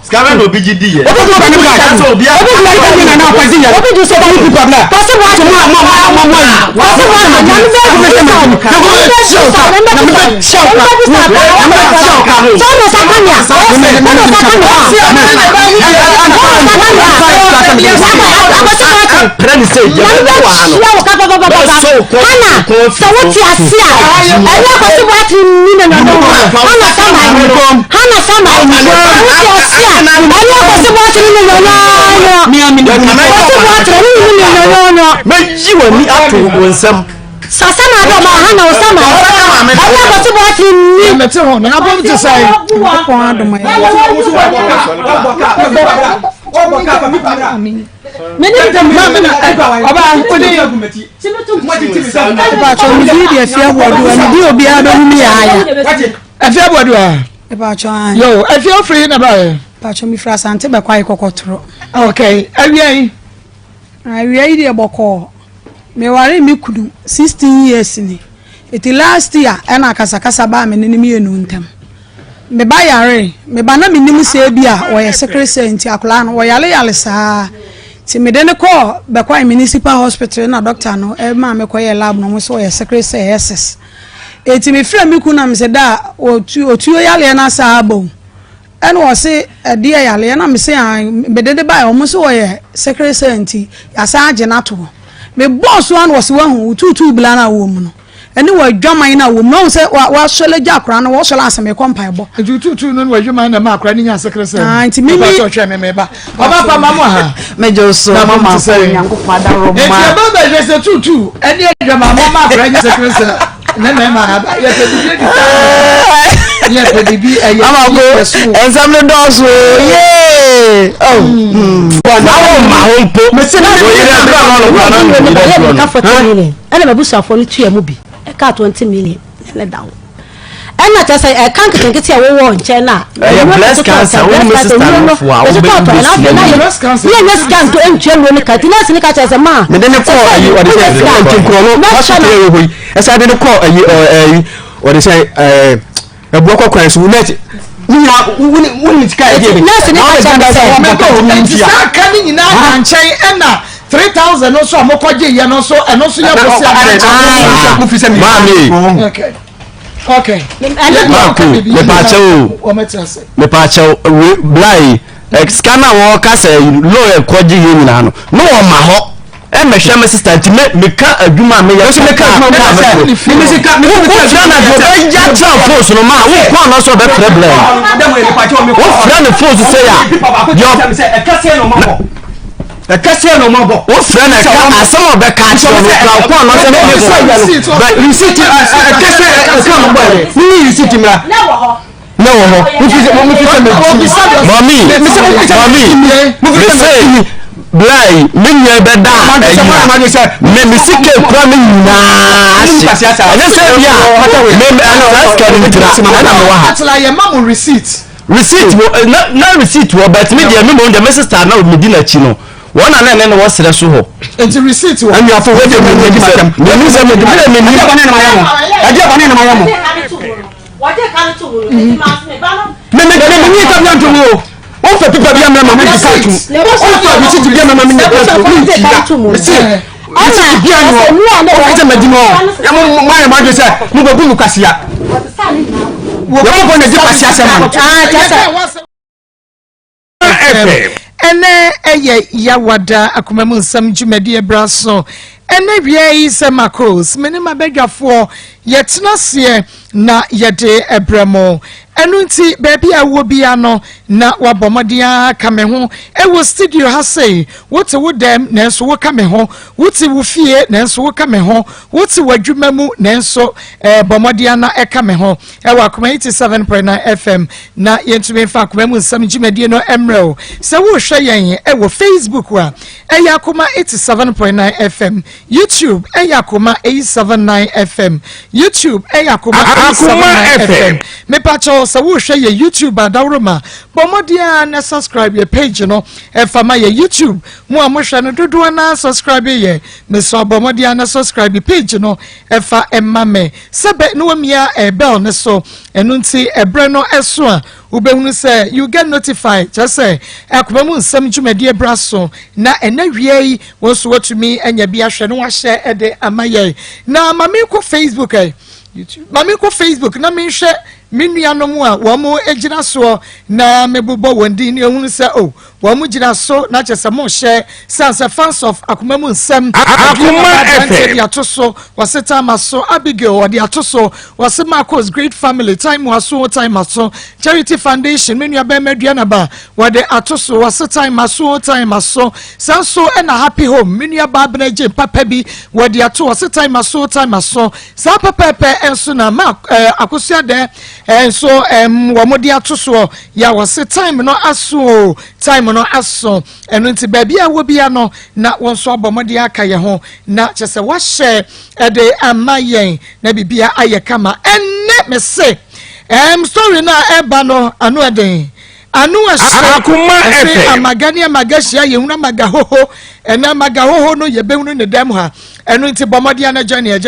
Scatter no BGD. Sasana do ma hana osama aya ko ti bo ti ni mete ho na abo ti sai ko ado ma meni oba odi ba cho mi di afia bodu ani di obi ado mi aya afia bodu a ba cho an yo afia free na ba cho mi fra sante be kwai kokotro okay awia di boko me ware me kudu 16 years ni eti last year ena kasakasa ba me ne me enu ntam me ba yare me ba na me nim se bia wo ye secretary nti akola no wo yale saa ti me de ne call be kwa municipal hospital na doctor no e ma me ko ye lab no so wo ye secretary SS eti me fra me kuna me se da otuo yale na saa bo ena wo se de yale na me se be de ba wo so wo ye secretary nti asa age na to me boss one was one two blana woman and you were German na woman no say wa shole jakra na wo shole aseme kompa ebo two no wa German na ma akra ni nya secretary nti me me ba oba pa mama ha me jo so mama ko nyanko ada ro ma e ba ba je se two and you German mama akra ni secretary na ma ha ya se di ya pe di mama go ensemble dos yeah oh ma hompo me se na ana babusa for tu mu bi e ka 20 million le down ana ta say e kan ketenkete a wo nche na breast cancer wo me sister no fo a wo be breast cancer yes can to entwe no ka ti na se ka cha se ma me de ne call ayi o de say nkro no hospital e hoyi e say de ne call ayi o de say e bo ko kwan so net wuni tika e de na se ne ka cha se me ko ni sa ka ni na nchen ena 3,000 no so amokoje ye no so eno so ya bosi a ku fi se mi mami okay me pa che blai scanner wo ka se lo e koje ye nyina no no wo ma ho e me hwe me sister ti me ka adwuma me ya so me ka me se ka me na go ya tra force no ma wo kwa no so be problem wo fra ne force say ya yo e ka se no ma bo e ka se no ma bo wo fra na ka asem obe ka che no kwa no so be receipt e ka se e ka no bo ni receipt mra no ho mo fi mami blai minye beda me sike kwa me na anya se bia me ana scan ni tra ana me wa ha ya mamu receipt na receipt wo but me dia me mo de sister na me di na chi no wona na ne wo sere so ho enti receipt wo anya fo we de me di matam me se me di me ni abane na mayamo ade abane na mayamo wade kan to wo ni ma se me ba no me ni ka bia to wo on fait plus bien même maman du sac on fait visite bien même maman du sac on bien no on fait me di no ya mo ma de say mo be bu kwasia wo ko na di kwasia se man ene eye yawada akoma mu nsam dwumadi ebraso ene bia yi se Maa Akos meni mabedwafo yetena se na yede ebremo enu nti baby a wo bia no na wabomodia ka me ho e wo studio ha sei wote wo dem na enso wo ka me ho wote wo fie na enso wo ka me ho wote wadwuma mu na enso bomodia na e ka me ho e wa Akoma 87.9 FM na yentumi fa Akoma mu nsam gimedie no emrel se wo hwe yen e wo Facebook wa e ya Akoma 87.9 FM YouTube e ya Akoma 879 FM YouTube e ya Akoma 879 FM me pacho se wo hwe ye YouTube adawroma bomodia na subscribe ye page no e fama ye YouTube mu amohwe no dodo na subscribe ye me so bomodia na subscribe page no e fa emame sebe no wamia e bell ne so enu nti ebre no eso a ubehunu say you get notified just say Akoma mu nsam dwumade braso na enawie wo so watumi anya bi ahwe no wahye ede amaye na mame ko Facebook YouTube mame ko Facebook na me hwe minuanom a wo mo ejina so na mebubo wondi ne ehunu say oh wo mo jina so na chese mo hye sansa fans of Akoma mu nsam Akoma FM atoso waseta maso Abigail odi atoso wase Maa Akos great family time waso time aso charity foundation menua ba medua na ba wade atoso wase time aso sanso na happy home menua ba beneje papa bi wade ato wase time aso sa papa enso na Akosua de enso wo modi atoso ya wase time no aso time no aso enu nti baby a wo bia no na wonso abomodi aka ye ho na chese wa share ede amayen na bibia aye kama enne me se story na eba no anu eden anu Akoma FM amagani amagashia ye huna magahoho ena magahoho no ye behunu ne dem ha enu nti bomodia na journey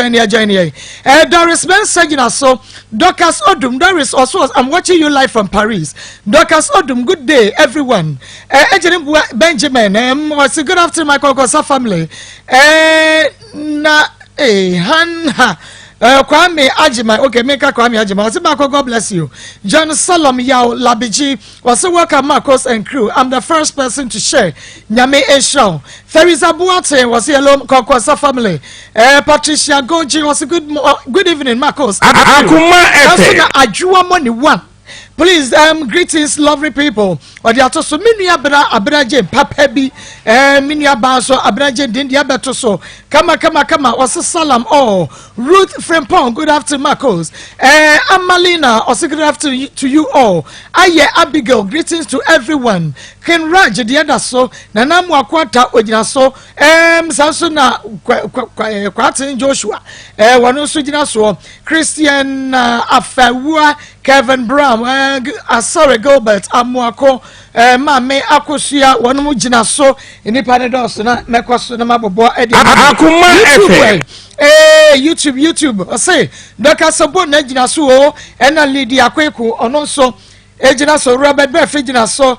Doris Mensagina so Dorcas Odum Doris also I'm watching you live from Paris Dorcas Odum good day everyone Benjamin was good afternoon my Kokosa family na Hanha Kwame Ajima, okay, make a Kwame Ajima. Was God bless you. John Salom Yao Labiji was a welcome Maa Akos and crew. I'm the first person to share. Nyame Esho. Theresa Buate was here alone, Kokosa family. Patricia Goji was a good evening, Maa Akos. Akoma FM. Ajua money one. Please, greetings, lovely people. Odiato so minia abraje papa bi minia ba so abraje dindia beto so kama was salam Ruth Frempong good afternoon Maa Akos Amalina also good afternoon to you all Aye Abigail greetings to everyone Ken Raj the other so nana mu akwata ogina so sanso na kwatin Joshua wonu so gina so Christian Afawua Kevin Brown sorry Gilbert Amuako Maa Akosua wonu mu gina so inipa ne dos na mekoso na mabobo edi Akoma FM YouTube I say Dr. Sabo na gina so ena Lydia Kweku ono so ejina so Robert Beff ejina so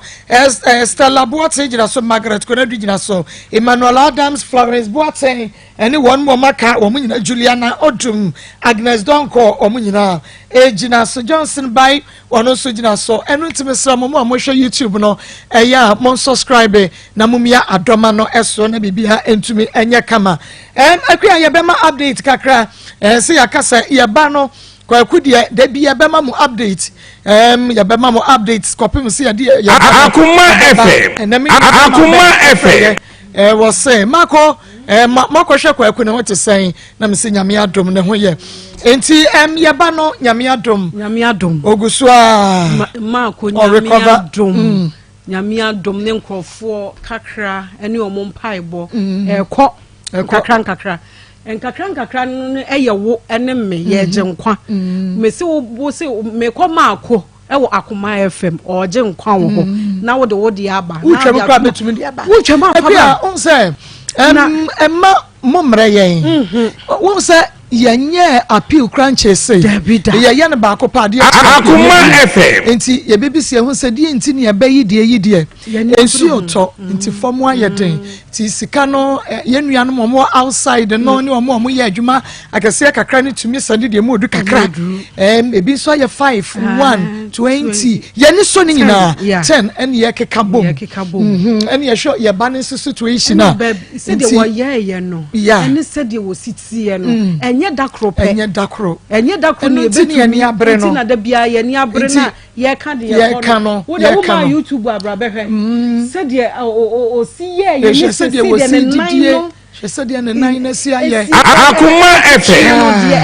Stella Boateng ejina so Margaret Konadu ejina so Emmanuel Adams Florence Boateng any one more maka omunyina Juliana Odum Agnes Donko omunyina ejina so Johnson by ono so ejina so enu ntimesra mo amohwe YouTube no eya mo subscribe na mumia adoma no eso na bibia entumi enye kama akua ye bema update kakra se yakasa ye ba no kwa kudie de bia bema mu update ya bema mu updates kopim se ya Akoma FM Akoma FM was say Mako hwe kwa ku ne wote sen na me se nyame adom ne ho ye enti ye ba no nyame adom ogusua Mako nyame adom nyame adom ne nkrofo kakra ene omo mpaebo ekọ kakra nkakra no eyewo ene me ye genkwa me se wo se me ko Mako ewo Akoma FM oje nkwa wo ho na wo de aba na utwem kwa betumi de aba utwem aba onse emma momre yen wonse yenye appeal crunches say ye ne ba kopa de Akoma FM enti ye bebisi ehun se de enti ne ye bayi de ensu oto enti fomu ayeden ti sika no yenua no mo outside no ne mo ye adwuma akese kakra ne tumi sande de mo odu kakra ebi so ye 5 1 20 ye ni so ni nyina 10 ene ye keka bom ene ye sure ye ba ne situation na se de wo ye no ene se de wo sitie no enye dakro pe enye dakro no ebe ni abre no na da bia ye ni abre na ye ka de ye no wo de wo ma YouTube abrabehwe se de o si ye ni se de wo si didie she said the nine na si aye Akoma FM de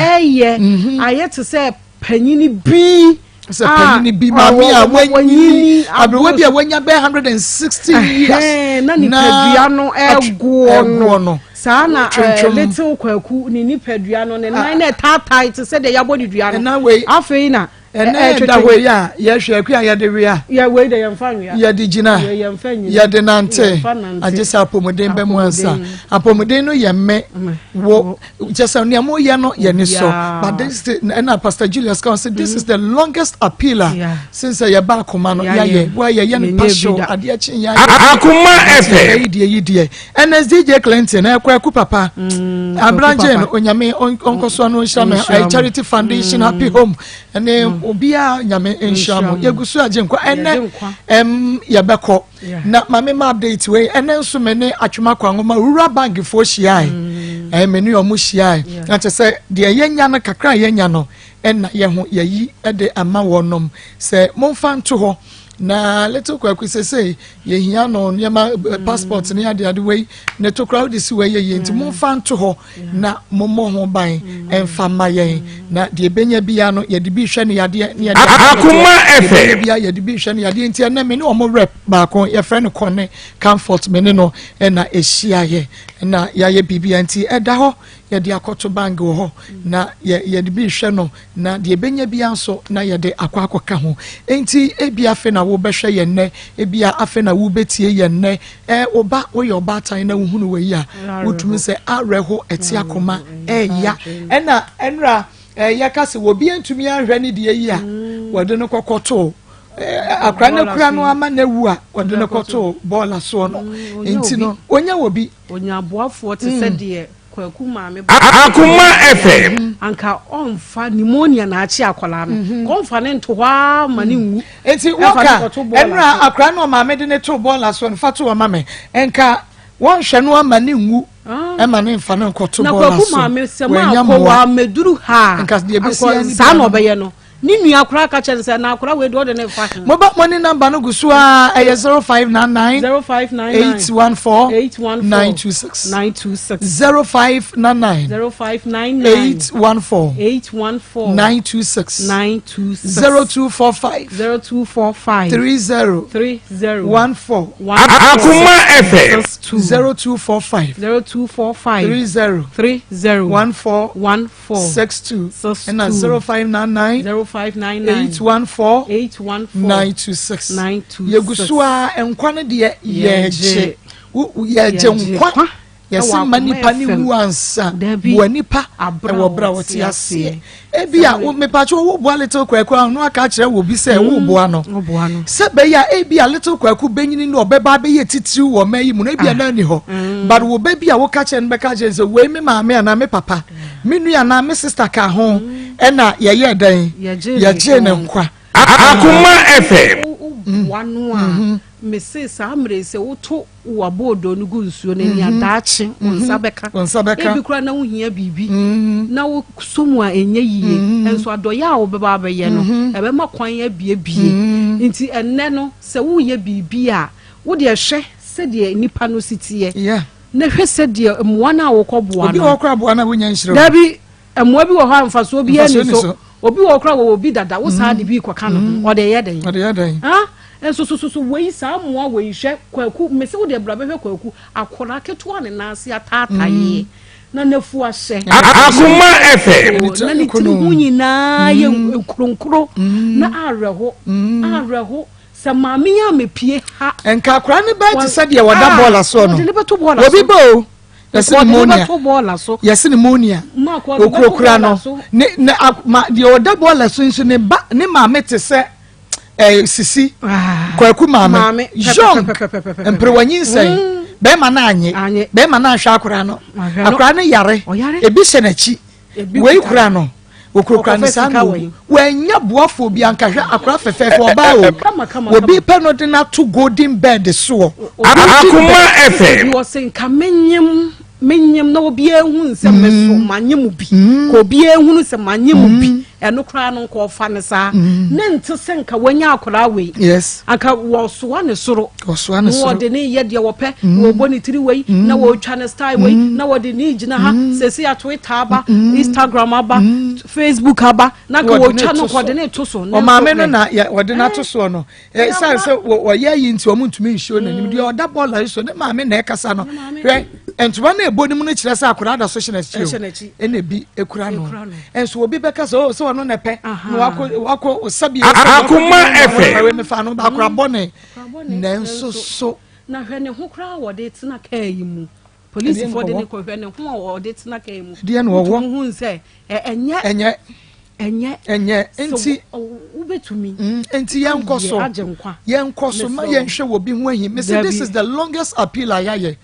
aye to say panyini bi se panyini bi mami a wanyi abrewa bi a wanya be 160 years na ni padua no ego no sa na little kwaku ni nipadua no ne nine na tatai to say the yabodi dua no afei na da we ya hwe akua ya de we ya we de yemfa nwa ya de gina ya de nante agesa apomuden be mu ansa apomuden no ye me wo just ne mo ye no ye ni so but this and Pastor Julius can say this is the longest appeal since ya ba Akoma no ya ye wa ye ni passion ade a chin ya Akoma FM yidie NSDJ Clinton ekwaku papa Abranje no onyame onkoso no nhame charity foundation happy home ene obia nyame enshamo yegusu agenkwa ene yebeko na mame ma update we ene nso mene atwuma kwangoma rural bank fo hia menu omo hia na se de yenya no kakra yenya no ena ye ho yayi de ama wonom se momfa nto ho na little kwaku say ye hia no nyama passport ne ade we ne to crowd this way ye nti momfa nto ho na mommo ho ban emfa ma ye na de benya bia no ye de bi hwe ne yade ne Akoma FM bia ye de bi hwe ne yade nti na me ne omo rep ba ko ye friend kone comfort me ne no na ehia ye na ya ye bibia nti eda ho ye de akoto bang ho na ye de bi hwe no na de benya bia nso na ye de akwakoka ho enti ebia fe na wo behwe ye nne ebia afe na wo betie ye nne oba wo ye oba tan na wo hunu we ya wotumi se areho eti Akoma ya ena enra yakase wo bia ntumi ahwe ne de yi a wode no kokoto akra ne kura no ama na wu a wode no koto ball so no enti no onya wo bi onya boafo te se de kwaku maame Akoma FM anka onfa pneumonia na achi akwala no konfa ne nto hwa ma ne nwu enti woka enra akra no maame de ne to ball so no fato wa mame enka won hwe no ama ne nwu ema ne mfa ne nkoto ball so na kwaku maame se ma akwa meduru ha enka de besia ni sa no obeye no ni nua akra ka chere se na akra we do de ne fa mobile money number no gusu a 0599 814 926 0599 814 926 0245 30 14 Akoma FM 0245 30 14 62 and 0599 814 926 yegusua enkwane de yeje nkwa yesi manipa ni wuansa wanipa wo bra wote ase ebia wo mepacho wo bo little kwaku no aka kire wo bi se wo bo ano se be ya ebia little kwaku benyini no obeba be ye titiri wo mayi mu no ebia na ni ho but wo be bia wo ka kire no be ka kire se we me maame ana me papa me nua na me sister ka ho ena ye dan ye je ne nkwa Akoma FM wanu a me se sa amre se woto wo bodo no gu nsuo na ni adaache wonsabeka ebi kura na wo hia bibi na wo somu a enye yie enso adoya a wo beba ba ye no ebe ma kwan ya biebie nti enne no se wo ye bibi a wo de hwe se de nipa no sitie na hwe se de mwa na wo kɔboa no obi wo kra boa na wo nya nhyira dabi mwa bi wo ha mfaso obi ani so obi wo kra wo obi dada wo saa de bi kwaka no o de ye den ha enso so wei saa mwa wei hwe kwaku mese wo de bra behwe kwaku akora keto ne nanse atataye na nafu ahye Akoma FM na ni tiri hunyi na ye nkronkro na areho sa maame ya mepie ha enka akora ne ba ti sɛ de wada ball so no obi bo yesi pneumonia okrokura no ne de wada ball so nso ne ba ne maame te sɛ sisi kwaku maame young emprewanyin sai be ma na anye be ma na hwa akora no akora no yare ebi se na chi we kura no okokra ni sanu wanya boafo bi ankahwa akora fefefe oba o obi pe no de na to golden bed so Akoma FM wo se nka menyem na obi ehun se meso manyem bi ko obi ehun se manyem bi eno kra no ko fa ne sa ne nte se nka wanya akora we yes aka wo so ne soro wo de ne ye de wo pe wo boni tiri we na wo twa ne style we na wo de ne gina ha se se Twitter aba Instagram aba Facebook aba na ka wo twa no ko de ne to so o ma me no na wo de na to so no se wo ye yi nti o muntumi nsho na nim de o da ball so ne ma me na e kasa no hwe entuma na ebo nim no kire sa akora da so hye na chi ene bi ekura no enso obi be kasa o so no na pe wako osabi Akoma FM we me fa no ba akora bone nenso so na hwe ne ho kra wo de tena kai mu police for de ne ko hwe ne ho wo de tena kai mu de ne wo hu nse enye enti ubetumi enti yenkoso ma yenhwe wo bi ho ahim me say this is the longest appeal ayaye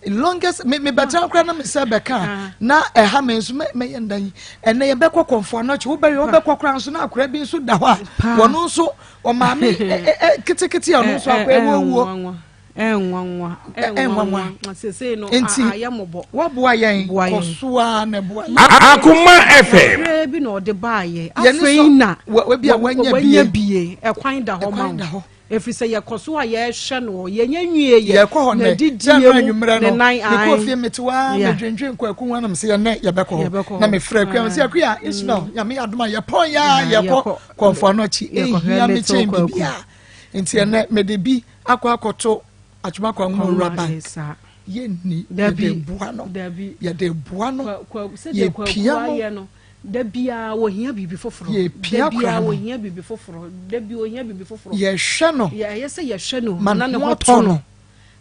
longest me better kra na me say beka na ha me nso me yendan ene ye bekọ konfo no che wo bekọ kra nso na akra bi nso da ho a wono nso o ma me kitikiti ya nso akwa ewuo enwanwa sese no ayamobo wo boa yen kosoa na boa Akoma FM bi no de baaye afeina we bia wanya bie ekwan da ho ma efri se ye koso a ye hwe no ye nya nwie ye na didie ne nan ai ko fie metewa me dwendwen kwaku wana me se ye ne ye bekọ na me frɛ kwa me se akua isno ya me adoma ye pon ya ye ko konfo no chi ya me chen bibia enti ne me de bi akoto atuma kwa mu raba ye ni de bua no ye de bua no ye pia no da bia wo hia bibi foforo da bia wo hia bibi foforo da bia wo hia bibi foforo ye hwe no ye se ye hwe no na ne hoto no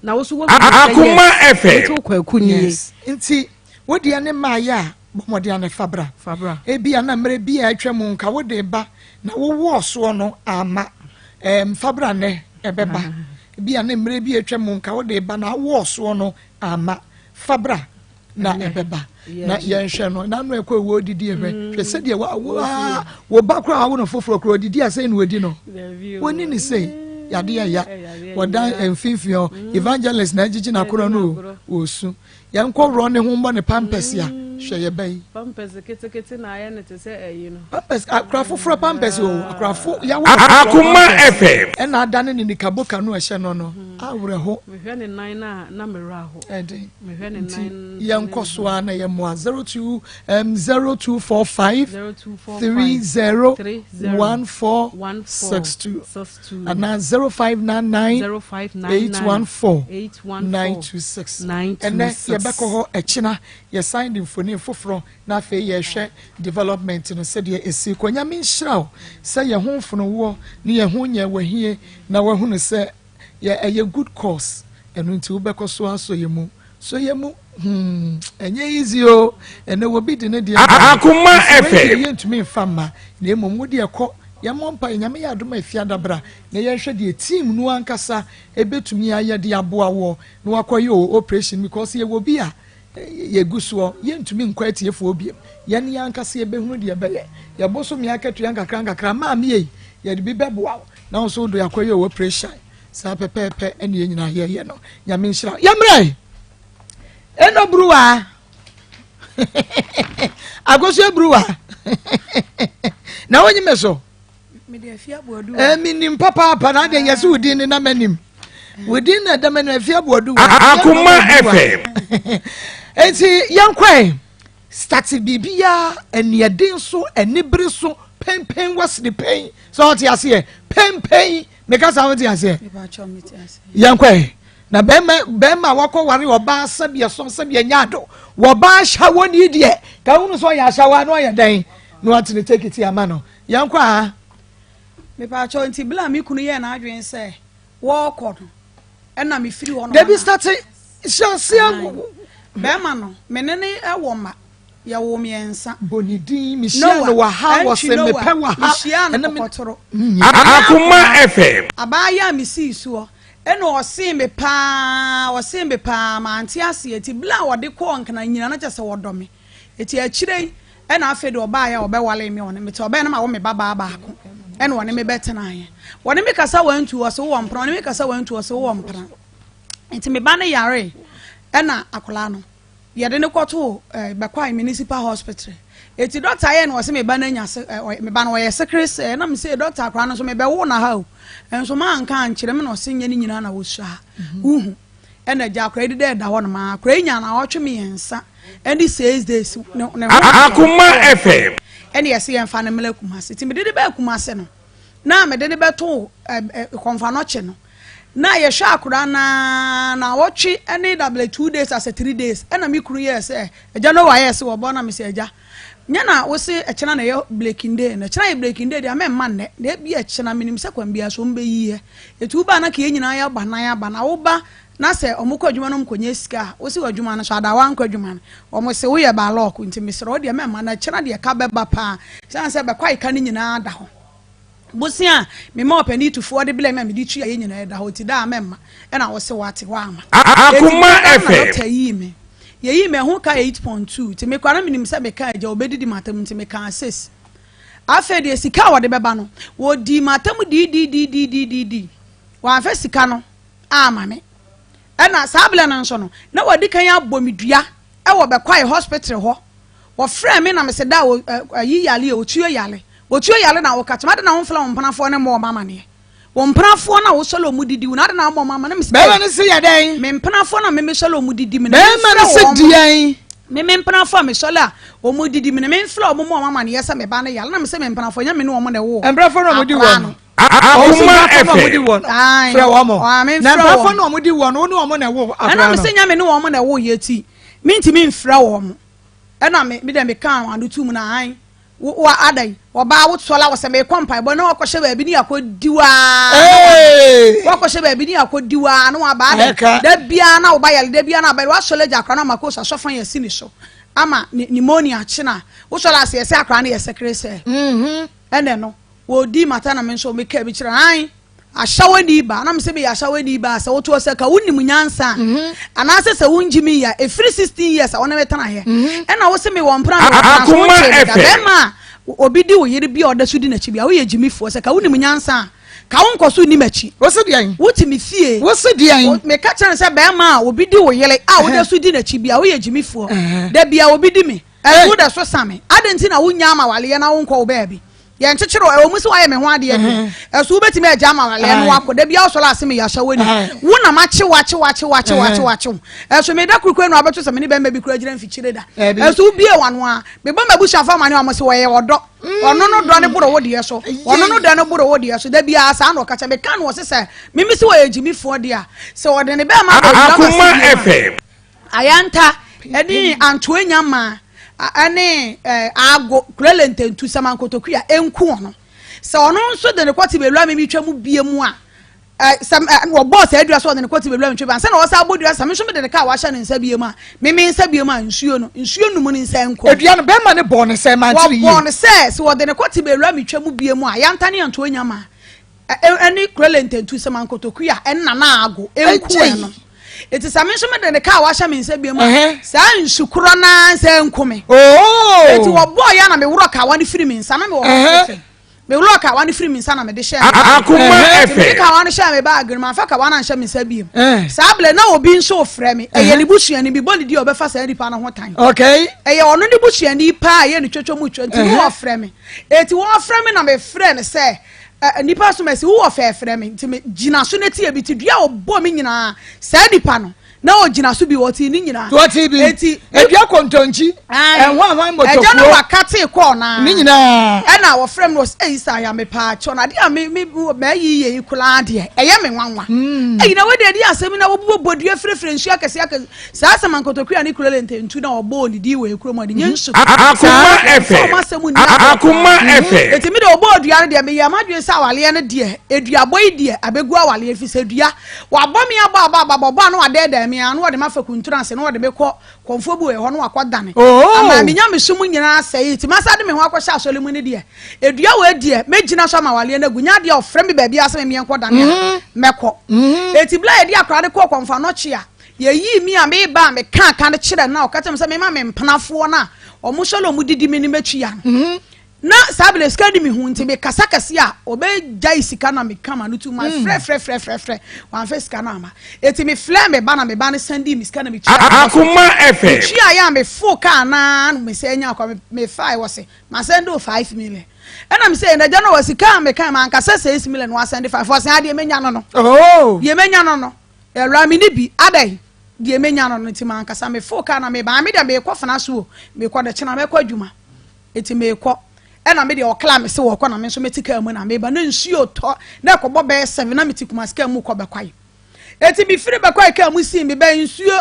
na wo so wo Akoma FM to kwaku ni nti wo de ne maaya mo de ne fabra e bia na mre bia atwam nka wo de ba na wo wo so no ama fabra ne ebeba bia na mre bia atwam nka wo de ba na wo so no ama fabra na ebeba na yenhwe no na no ekwa wo didi ehwe hwe se de wo ba kra wo no foforo kra didi ase no wadi no woni ni sei yade ya wodan emfifio evangelist na jiji na kra no osu yankọ ro ne ho mbo ne pampers ya hwe ye bai pampers kete na aya ne te se eyi no pampers akra foforo pampers o akra fo ya Akoma FM ena adane ni kaboka no ehye no awre ho me hwe ne nan na me ra ho ede me hwe ne nan yanko so ana ye mo 0245 301462 ana 0599 814 ene ye beko ho echina ye signed infoni foforo na fe ye hwe development no se de esi konya me nhyira se ye ho mfono wo ne ye ho nya wahie na wahunu se ye good course enu nti wo beko so aso ye mu enye easy o ene wo bi de ne de Akoma FM ye ntumi mfama na emom wo de ekọ ya mompa nyame ya adoma afia dabra na ye hwe de team no ankasa ebetumi aye de aboa wo na wakoye operation because ye wo bi a ye guso ye ntumi nkwa atiefo obiem ye ne ankasa ye behunu de beye ye boso mi aketu yankakra ma me ye ye de bi beboa na so do yakoye operation sa pepepe ene ye nyina ye no nyame nhira yamrai eno bruwa agoso bruwa na wonyi meso me de afia boadu minim papa na de yesi udin na manim udin na da manu afia boadu Akoma FM enti yankwan start bibia enieden so enibere so pempen wasne pen so oti ase pempen me ka sa oti ase yankwan na bema wako wari oba sabia so sabia nyado woba shawo ni die ka hunu so ya shawa no ya dan no atine take it ya mano yankwa me pa cho nti bla mi kunu ye na adwen se wo kodo ena me firi wono Debbie start shasia bema no menene ewo ma ya wo miensa bonidi Michelle wa ha wo se me pe wa ha ena me kotoro Akoma FM abaya mi si suo eno osimbe pa ma anti ase eti bla wode ko nkana nyina na kyese wodome eti akire ena afe de oba ya obewale me one mete oba na ma wo me baba baako ena wone me betena ye wone me kasa wantu wo so wo mpra wone me kasa wantu wo so wo mpra enti me ba ne yare ena akola no ye de ne kwoto bekwa municipal hospital eti doctor ye no wo se me ba na nya me ba no ye secretary na me say doctor akola no so me be wo na ha o enso ma anka ankyere me no se nya ni nyina na wo sua uhu ena ja akora de da ho no ma akora nya na otwe me yensa and he says this Akoma FM and yes ye mfa na mele kumase ti me de be kumase no na me de be to konfa no che no na ye hwa akora na wotwe any double 2 days as 3 days ena me kuru yes eja no wa yes wo bo na me se eja nya na wo se echena na ye breaking day na echena ye breaking day dia me man ne na bi echena minim se kwam bia so mbe yiye etu ba na ka ye nyina ya ba na wo ba na se omukọ adwuma no mkonye sika wo si wadwuma no so ada wan kwa adwuma no omo se wo ye ba lock nti misro wo de me ma na echena de ka beba pa san se be kwa ika ni nyina da ho busia me ma opani tufuo de bele me me di tu ye nyina da ho ti da memma e na wo se wate wa ama Akoma FM ye me ho ka 8.2 ti me kwara minim se me ka aja obedidi matam ti me ka 6 afa de sika wo de beba no wo di matam di wa afa sika no ama me ena sabla na nso no na wadi kan abomidua e wo be kwai hospital ho wo frɛ me na me se da ayi yale o tuo yale na wo katema de na wo mfla wo mpanafo ne mo mama ne wo mpanafo na wo solo mudidi wo na de na mo mama na me se be ma ne se yaden me mpanafo na me solo mudidi me be ma ne se dian me mpanafo me solo o mudidi me mfla wo mo mama ne yesa me ba ne yale na me se me mpanafo nya me ne wo mo ne wo mpanafo na mudi wo Akoma FM fra wo mo na mpanafo na mudi wo no no mo na wo na me se nya me ne wo mo na wo yeti minti me mfra wo mo ena me de me kan ando tu mu na an wa adai oba wo sola wo se me kompa bo na wakɔhye ba bi ni akodiwa wakɔhye ba bi ni akodiwa na wa ba da bia na wo ba yale da bia na ba wa sola ja akra na makosa sofan ya sini so ama pneumonia china wo sola se ese akra na ye secretary ene no wo di mata na me so me ka bi kira an ashawe ni ba na me se be ashawe ni ba se wo to se ka wonnim nyansa ana se wonjimi ya efiri 16 years a wona metana he ena wo se me wo mpra na so che ma obi di wo yiri bi oda su di na chi bia wo ye jimifo se ka wonnim nyansa ka won koso ni machi wo se dian wo timi fie wo se dian me ka chan se be ma obi di wo yele a wo da su di na chi bia wo ye jimifo da bia obi di me e wo da so same adenti na wo nya ma wale na wo nko wo ba bi ye nchechero e wo musi wa ye me ho ade e so betimi agya ma wale no akoda bia wo so la asem ya shawani wo na ma che wa e so me da kurukwe no abeto se me ne be ma bi kura gira mfikyire da e so bie wano a me ba mabu shafa ma ne o se wo ye odo ono no do ne boro wo de so ono no do ne boro wo de so da bia asa na o kacha me kan wo se me misi wo ye jimi fo de a se wo de ne be ma Akoma FM ayanta edi antoanya ma ane ago krelente ntu samankotokuya enku ono se ono nso de ne kwati belua me twam bie mu a sam wo boss adua so de ne kwati belua me twam se na wo sa bodua sam nso me de ne ka wa hya ne nsa bie mu a me nsa bie mu a nsuo numu ne nsa enko adua no be ma ne bon se man tiri yi bon se wo de ne kwati belua me twam bie mu a yanta ne anto anya ma ane krelente ntu samankotokuya enna na ago enku eno eti same nso me de ne ka wa hya me nsa bie mu sa nsukuro na nsa nkome eti wo boy ya na me wuro ka wa ne firi me nsa na me wo me wuro ka wa ne firi me nsa na me de hye Akoma FM me ka wa ne hye me ba agrima fa ka wa na hye me nsa bie sa ble na obi nso frɛ me eye ne busua ni bi boli di obefa sa nipa na ho tan okay eye ono ne busua ni pa ye ne twetwo mu twenti wo frɛ me eti wo frɛ me na me frɛ ne se nipa so mesi wo frɛ me nti me gina so ne tie bi ti dua obɔ me nyina sa nipa no na o gina so bi woti ni nyina to ti bi eti edua kontonchi enho ahwan motokuo eja no wakate ko na ni nyina e na wo frɛ me was isa ya me pa cho na dia me yi ye kula de eye me nwanwa e na we de dia asɛm na wo bodua frɛfrɛ nsu akɛse akɛse sa samankotokuya ni kula lente ntu na obo ni di we kuro mo de nyensu Akoma FM Akoma FM eti me de obo odua de me ya madwe sa wale ne de edua boy de abegu awale fi se dua wa bɔ me aba na wa de me anu o de ma fa kunturanse no o de me kɔ konfo bu e ho no akɔdane oh ama me nya me sumu nyina sɛyi ti masa de me ho akɔhya asole mu ne de edua we de me gina so ma wale na gunya de ofrɛ me baabi asɛ me nkɔdane mekɔ eti bla e de akra de kɔ konfa no chia ye yi mi a me ba me ka ne kyerɛ na o ka tem sɛ me ma me mpenafo na o mo solo mu didi me ni matwia na sabele skadi mi hu nti me kasa kase a obe jai sika na me kama no tu my frɛ wan fe sika na ma eti me fle me ba na me ba ne sandi mi sika na me Akoma FM chia ya me fo ka na me se nya akwa me fa wo se ma send 5 million ena me se na ja no wo sika me kan ma nkasa 6 million wa send 5 for se ade me nya no oh ye me nya no era mi ni bi adai die me nya no nti ma nkasa me fo ka na me ba me de me kɔ fana so me kɔ de chena me kɔ adwuma eti me kɔ ena me de okla me se wo kɔ na me so metika mu na me ba na nsuo tɔ na kɔbɔ be 7 na metikuma ska mu kɔ be kwai eti bi firi be kwai ka mu si me be nsuo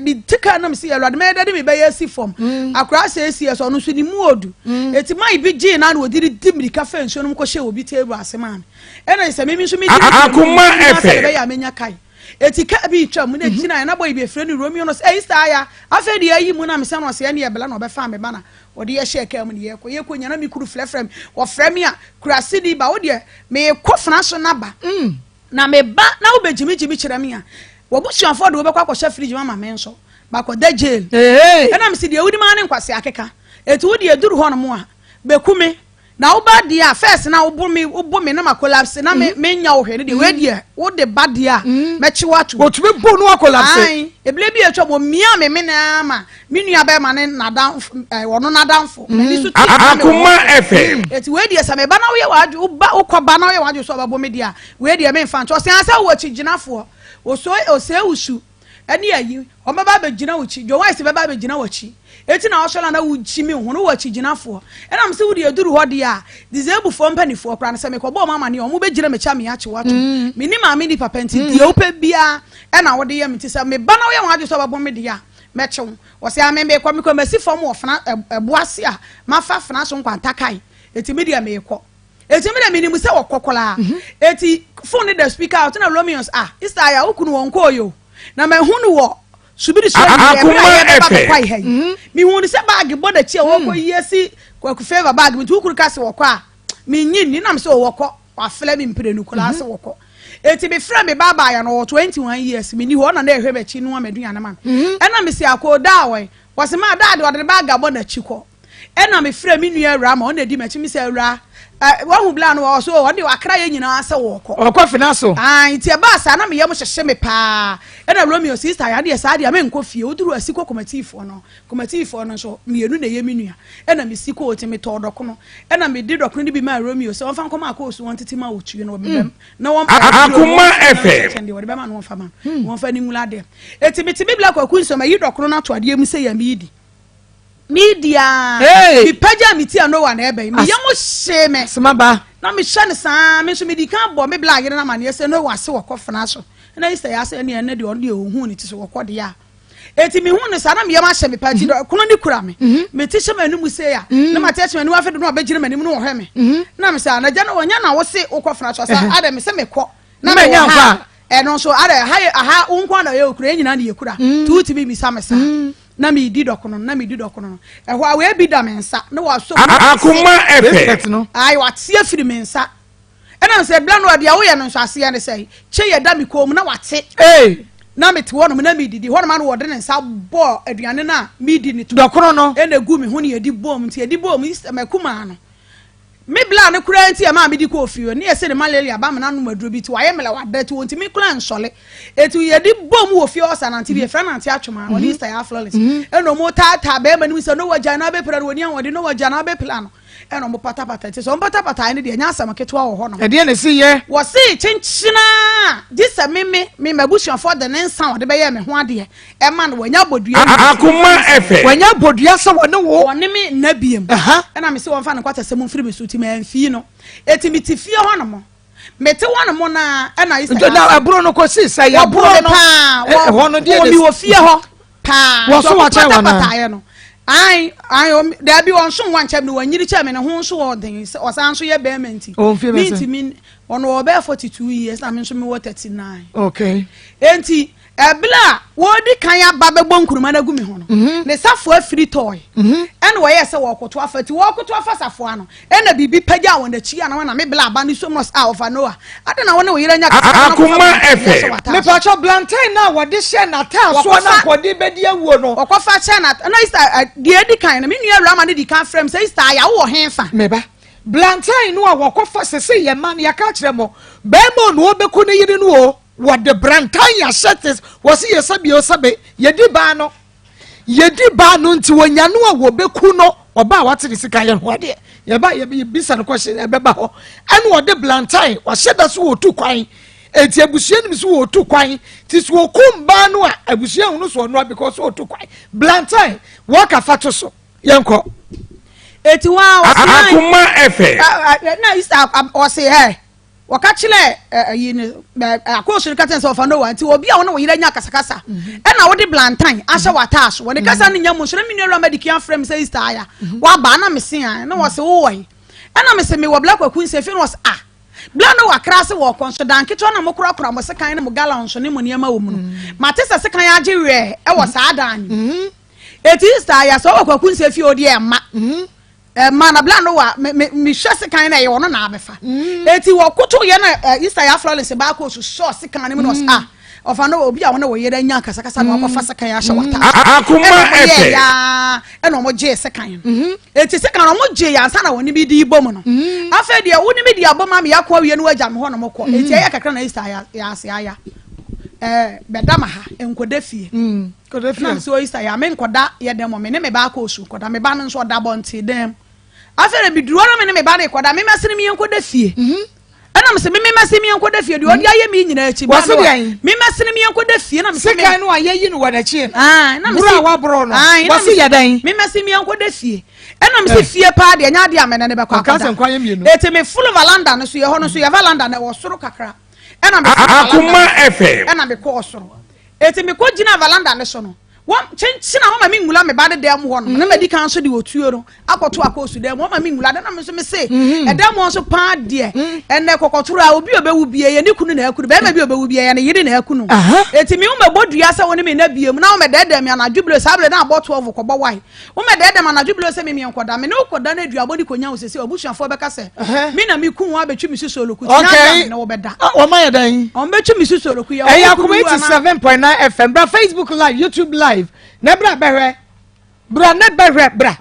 bi tika na me se yɛlade me de me be yasi fom akra se esi so no so ni mu odu eti mai bi gi na wo diri dimri ka fa nsuo no kɔ hye obi tebu ase ma me ena se me so me Akoma FM be ya menya kai eti ka bi twa mu na gina na boy be frɛ ni Romeo no say ya afa de ayi mu na me se no se ne ye bela na obefa me bana odi ye share mu ne ye ko nyana mi kuru frɛfrɛ wo frɛ me a kurase di ba wo de me kɔ fana so na ba na me ba na wo begimi kyerɛ me a wo busuafo de wo bekɔ akɔhye fridge mama me nso ba kɔ da jail na me se de wudi ma ne nkwase akeka eti wo de eduru ho no mu a bekume na wo ba dia first na wo bo me na ma collapse na me nya wo hwe ne de we dia wo de ba dia me chiwato o tumi bo no collapse ai eble bi etwa mo mia me na ma me nua ba ma ne nadan wono nadanfo me su Akoma FM eti we dia sa me ba na wo ye waju wo ba wo kɔ ba na wo ye waju so ba bo me dia we dia me mfa nto se ansa wo chi ginafo o so o se usu eni ayi o ma ba be gina wo chi jo wa se ba be gina wo chi eti na oshola na wuchi mi hu no wachi ginafo ena mse wudi eduru hodi a dizebu fo mpanifo kra na se me kobo mama ne omo be gina me cha me achi wato me ni ma me di papa nti die opa bia ena wode ye me ti se me ba na wo ye waju so ba bo me dia me chew wo se ame me ko me ko masi fo mo ofna eboase a mafa fna so nkwanta kai eti me dia me ko eti me dia me ni mu se wo kokola eti phone the speaker out na Romeos Easter ya okunu won ko yo na me hu no wo subiri so mi hu ni se bag boda chi wo ko yesi kwaku favor bag mi tu kuru kase wo ko a mi nyin ni nam se wo ko wa fle mi mpire nu kula se wo ko eti be frɛ me baba ya no 21 years mi ni ho na ehwe be chi no ameduane ma ɛna me se akoda we wo se ma da de bag boda chi ko ɛna me frɛ mi nua awura ma o na di ma chi mi se awura wahu bla no wo so wo de wakra ye nyina ase wo ko fina so nti e ba sa na me yem hyehye me pa e na Romeo sister ya de sa de me nkɔ fie oduru asiko komatifo no so mienu na ye menua e na me siko oti me to dɔko no e na me di dɔko ni bi ma Romeo so onfa nkɔ ma Akos won tete ma otuye no bebem na won Akoma FM de wo de be ma no won fa ma won fa ni ngula de eti me ti bibla kwa kunso ma yi dɔko no to ade mu se ya me di media mi paja mi ti ano wa na ebe mi yamo hye me smaba na mi hye ne saa me so me di kan bo me bla yere na ma ne se no wa se wo kɔfena so na isa ya se ne de on de ohun ni ti so wo kɔ de ya eti mi hu ne saa na mi yama hye me paji kono ni kura me me ti hye manu mu se ya na ma ti hye manu wa fe do no obegire manu no wo hwe me na me sa na ja no wonya na wo se wo kɔfena so sa ade me se me kɔ na me nya fa no so ade ha unkwa na ye okura nyina na ye kura tu ti bi mi sa me sa na mi di dokono ehwo a we bi da mensa na wa so Akoma FM ai wa tie firi mensa ena se bla no de a wo ye no so ase ya ne sei che ye da mi kom na wa te na me te wo no na mi didi ho no ma no wo de ne nsa bo aduane na mi di ni dokono no ena gu mi ho ne ye di bom ti ye di bom makuma no me bla ne kura nti e ma me di ko ofio ne ese ne malaria ba me na no maduro bi ti wa ye mele wa da ti wonti me kura nsole etu ye di bom wo ofio osa na nti bi e fra na nti atwoma oni Easter ya flawless eno mo ta be ma ni se no waja na be pra no oni an wode no waja na be pla no eno mo pata ti so pata ne de nya asam keto wo ho no e de ne si ye wo si chinchina disa me mabusuan for the nsa wo de be ye me ho ade e ma no wanya bodua Akoma FM wanya bodua so wone wo wone me na biem na me se won fa ne kwata semu mfiri me so ti ma mfi no eti mi ti fie ho no mo mete won mo na na Easter na aburo no ko si sai aburo no ho no de mi wo fie ho pa wo so wa cha wa na ai there be on so wan chem no wanyiri chem ne ho so odin o san so ye be menti minti min ono obe 42 years na me so me 39 okay enti ebla wodi kan aba bebo nkuruma na gumi ho no ne safo afiri toy ene wo yese wo koto afati wo koto afasafo ano ena bibi pagya won da chi ana na me bla aba ni somos of anoa ade na wona wo yira nya Akoma FM me pacho blantain na wo de hye na ta so na kodi bedi awuo no okofa hye na na is de edi kan na me nua awura ma de di kan frame say star ya wo henfa me ba blantain no wo kofa sese ye man ya ka kire mo be mo no obeku ne yiri no o what the brantan ya shetes was ye sabi o sabe yedi ba no nti wonya no a wo beku no oba wate sika ye ho de ye ba ye bisa no question e be ba ho ene wo de blantan wa sheda so wo tu kwan enti abusua nim so wo tu kwan ti so wo kumba no a abusua hu no so no because wo tu kwan blantan wo ka fato so yenko eti wa Akoma FM na is o say hey wakachile yini akoso katen so fando wa nti obi a wona wo yira nya kasakasa e na wo de blantain ahye wataso wo de kasa ne nya musoro mi nuru medical frame say star ya wa ba na mese an na wo se wo wai e na mese me wo black akun se fi no was blano wa krase wo konso danke to na mokura kura mo sekan ne mo gallon so ne mo niema wo mu no mate se sekan age we e wo saa dan eti star ya so wo akun se fi odi e ma mana blando wa mi hwese kan na ye wono na abefa eti wo koto ye na Easter ya flawless ba ko so sekan ne mo no ofa no obi a wono wo ye da nya kasakasa na akofa sekan ya hwata Akoma FM ya eno mo je sekan eti sekan no mo je ya ansa na woni bi di bom no afa de woni bi di abom am ya kwa wie no agya me ho no mo ko eti ya kakra na Easter ya ase aya bedama ha enkoda fie koda fie na so Easter ya me nkoda ye dem mo me ne me ba ko su koda me ba no so da bonti dem afere biduro no me ne me ba ne koda me masini mi enkoda fie ana me se me masini mi enkoda fie de odi aye mi nyina achi ba me masini mi enkoda fie na me se sekan no ayeyi no wada chi na me se wa bro no wasi yadan me masini mi enkoda fie ana me se fie pa de nya de amene ne be kwa koda eti me full valanda no so ye ho no so ye valanda na wo soro kakra ana me Akoma FM ana me ko soro eti me ko gina valanda ne so no won chenchina mama mi ngula me ba de dem ho no na me di kan so de otuo no akoto akosu dem mama mi ngula de na me so me se edem ho so pa de enne kokotoro a obi obewu bie ye ne kunu na akunu be ma bi obewu bie ye ne yiri na akunu eti mi me bodua se woni me na bie mu na me de dem ya na dwublo sable na abot 12 ko bo wai wo me de dem na dwublo se me enkoda me ne okoda na dua bodi konya wo sese obusuafo be ka se mi na mi kun wa betwi mi susolo ku tina na wo beda o ma yadan on betwi mi susolo ku ya Akoma 87.9 FM bra Facebook live YouTube live na bra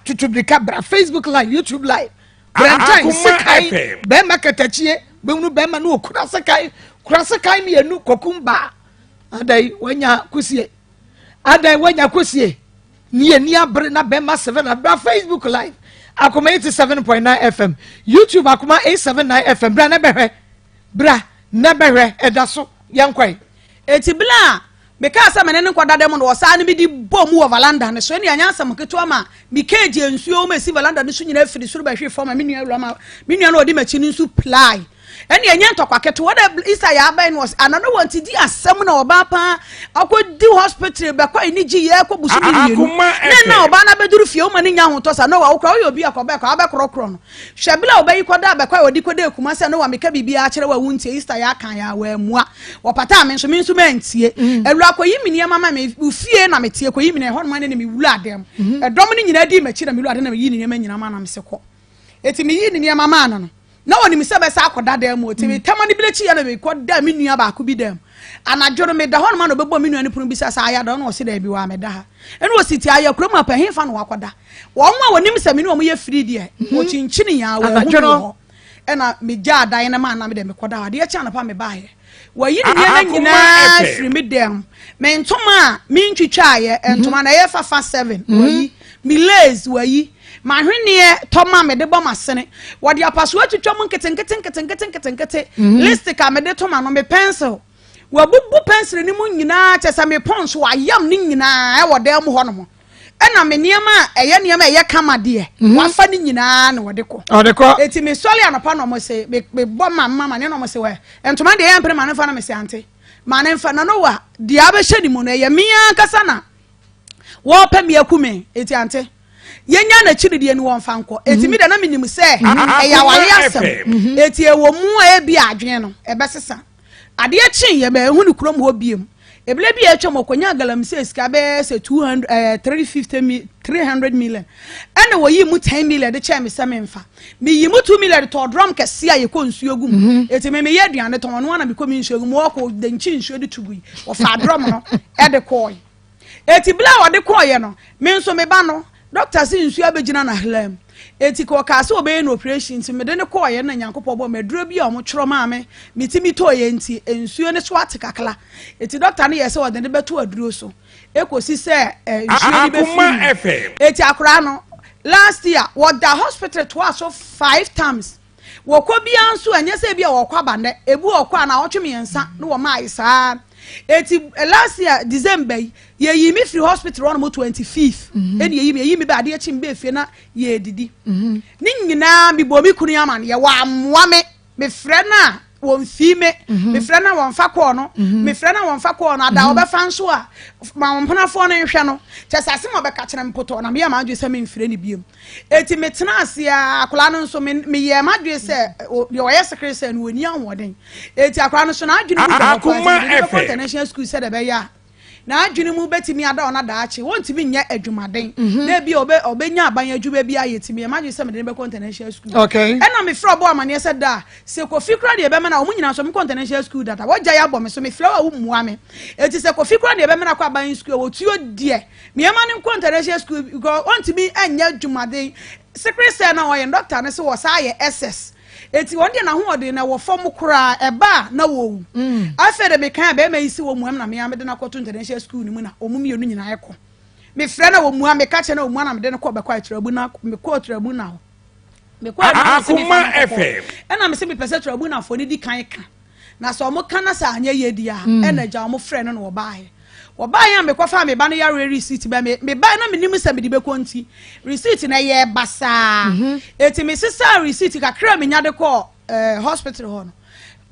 tutubrika bra Facebook live YouTube live Brandtime sekai be makatachie be unu be ma no okura sekai mi enu kokumba adai wanya kusie ni eni abre na be ma 7 na bra Facebook live Akoma 87.9 FM YouTube Akoma 879 FM bra na behwe edaso yankwai eti bla because amene ne kwada dem no wosa ne bi di bom wo valanda ne so ne anya asam keto ama bi keje nsuo ma si valanda ne so nyina afiri suru ba hwe forma me nua no odi machi ne nsu ply ene anya ntokwa keto wada Easter ya aba no anano wanti di asam na oba pa akodi hospital be kwa ni gi ye ko busu ni yenu na oba na beduru fie o ma ne nya ho tosa no wa wo kra wo obi akoba ka abekrokro no hwebila oba yi koda be kwa odi koda ekuma se no wa meka bibia a kire wa wuntie Easter ya kan ya wa mua wo pata me nso mantie elu akoyi mi ne mama me ufie na metie koyi mi ne ho ma ne me wulu adem edom ne nyina di machi na me wulu adem na me yi ne ma nyina ma na me se ko eti me yi ne mama no na woni mi se be sa akoda dem o ti tamani bilechi ya na me koda mi nua ba ko bi dem anadwo me da hono ma no bebo mi nua ne punu bi sa aya da no o se da bi wa me da ha ene o siti aya krom apa hen fa no akoda wo ma woni mi se mi no mo ye free de o chinchini ya wa hu ena me ja dan na ma na me de me koda ha de ya cha na pa me ba ye wa yi ne na nyina free me dem me ntoma mi ntwitwa ye ntoma na ye fa 7 wa yi mi lace wa yi mahwene toma me de boma sene wodi apaso atwitwa mu nkete list ka me de toma no me pencil wa bubu pencil ni mu nyina chesa me pons wa yam ni nyina e wode mu ho no mo ena me niam a eye niam eye kama de wa fa ni nyina na wode ko eti me sole anopa no mo se me boma mama ne no mo se we entoma de ye mpre ma ne fa na me se ante ma ne fa na no wa de abehye ni mu no ye mia kasa na wo pa me akume eti ante yenya na chiridi eni won fanko etimi da na minim se eya wale asem eti ewo mu e bi adwen no ebe sesa ade chi ye be hu ni krom ho biem ebile bi etwa konya galamsey sika be say 300 million and wo yi mu 10 million de che me se me mfa me yi mu 2 million to drum kese a ye ko nsuo gum eti me ye aduane to no na me ko mi nsuo gum wo ko de nchi nsuo de tugui wo fa drum no e de ko eti bla wo de ko ye no me nso me ba no doctor si nsuo abegina na hlam eti ko ka se obey no operation ti me de ne ko ye na nyankopɔ bo meduro bi a mo chro ma me mitimi to ye nti nsuo ne so atekakla eti doctor ne ye se wo de ne beto aduro so ekosi se nsuo ni be fi eti akora no last year what the hospital twice so 5 times wo ko bia nso anya se bia wo kwa bande ebu okwa na otwe miensa no wo mai saa eti last year December ye yi mi free hospital on mo 25th eni ye yi mi ba de echi mbe fie na ye didi ni nyina mi bo mi kunu ama ye wa amoa me frɛ na won fi me frɛ na won fa ko no me frɛ na won fa ko no ada obefa nso a ma won panafo no nhwɛ no kyɛ sase mo bɛka kyerɛ mpoto na me ya ma adwe sɛ me mfrɛ ni biem eti me tena ase akola no nso me ye ma adwe sɛ ye wo yɛ secretary no woni ahoden eti akola no so na adwe no ko international school sɛ de be ya na adwene mu betimi ada ona daache wontimi nya adwumaden na bi obenya aban adwuma bi ayetimi e maje se me de be international school okay na me frɛ bo amane se da se kofi kura de be me na omu nyina so me international school data wogya ya bɔ me so me frɛ wa wo mua me eti se kofi kura de be me na kwa aban school wo tuo die me ema ne international school because wontimi anya adwumaden secretary na wo ye doctor ne se wo sa ye SS eti wonde na ho ode na wo fom kura eba na wo afere me kan be ma isi wo muam na me amede na koto international school ni mu na omumienu nyina yeko me frɛ na wo muam me ka che na wo muam na me de na ko be kwa trabu na me ko trabu na ho me kwa Akoma FM na me se me pese trabu na fo ni di kan ka na so mo kana sa anya ye di a na ja mo frɛ no no wo baaye ya me kwa fa me ba no ya receipt ba me ba na me nim se me di be konti receipt na ye basa eti me sisa receipt kakra me nya de ko hospital ho no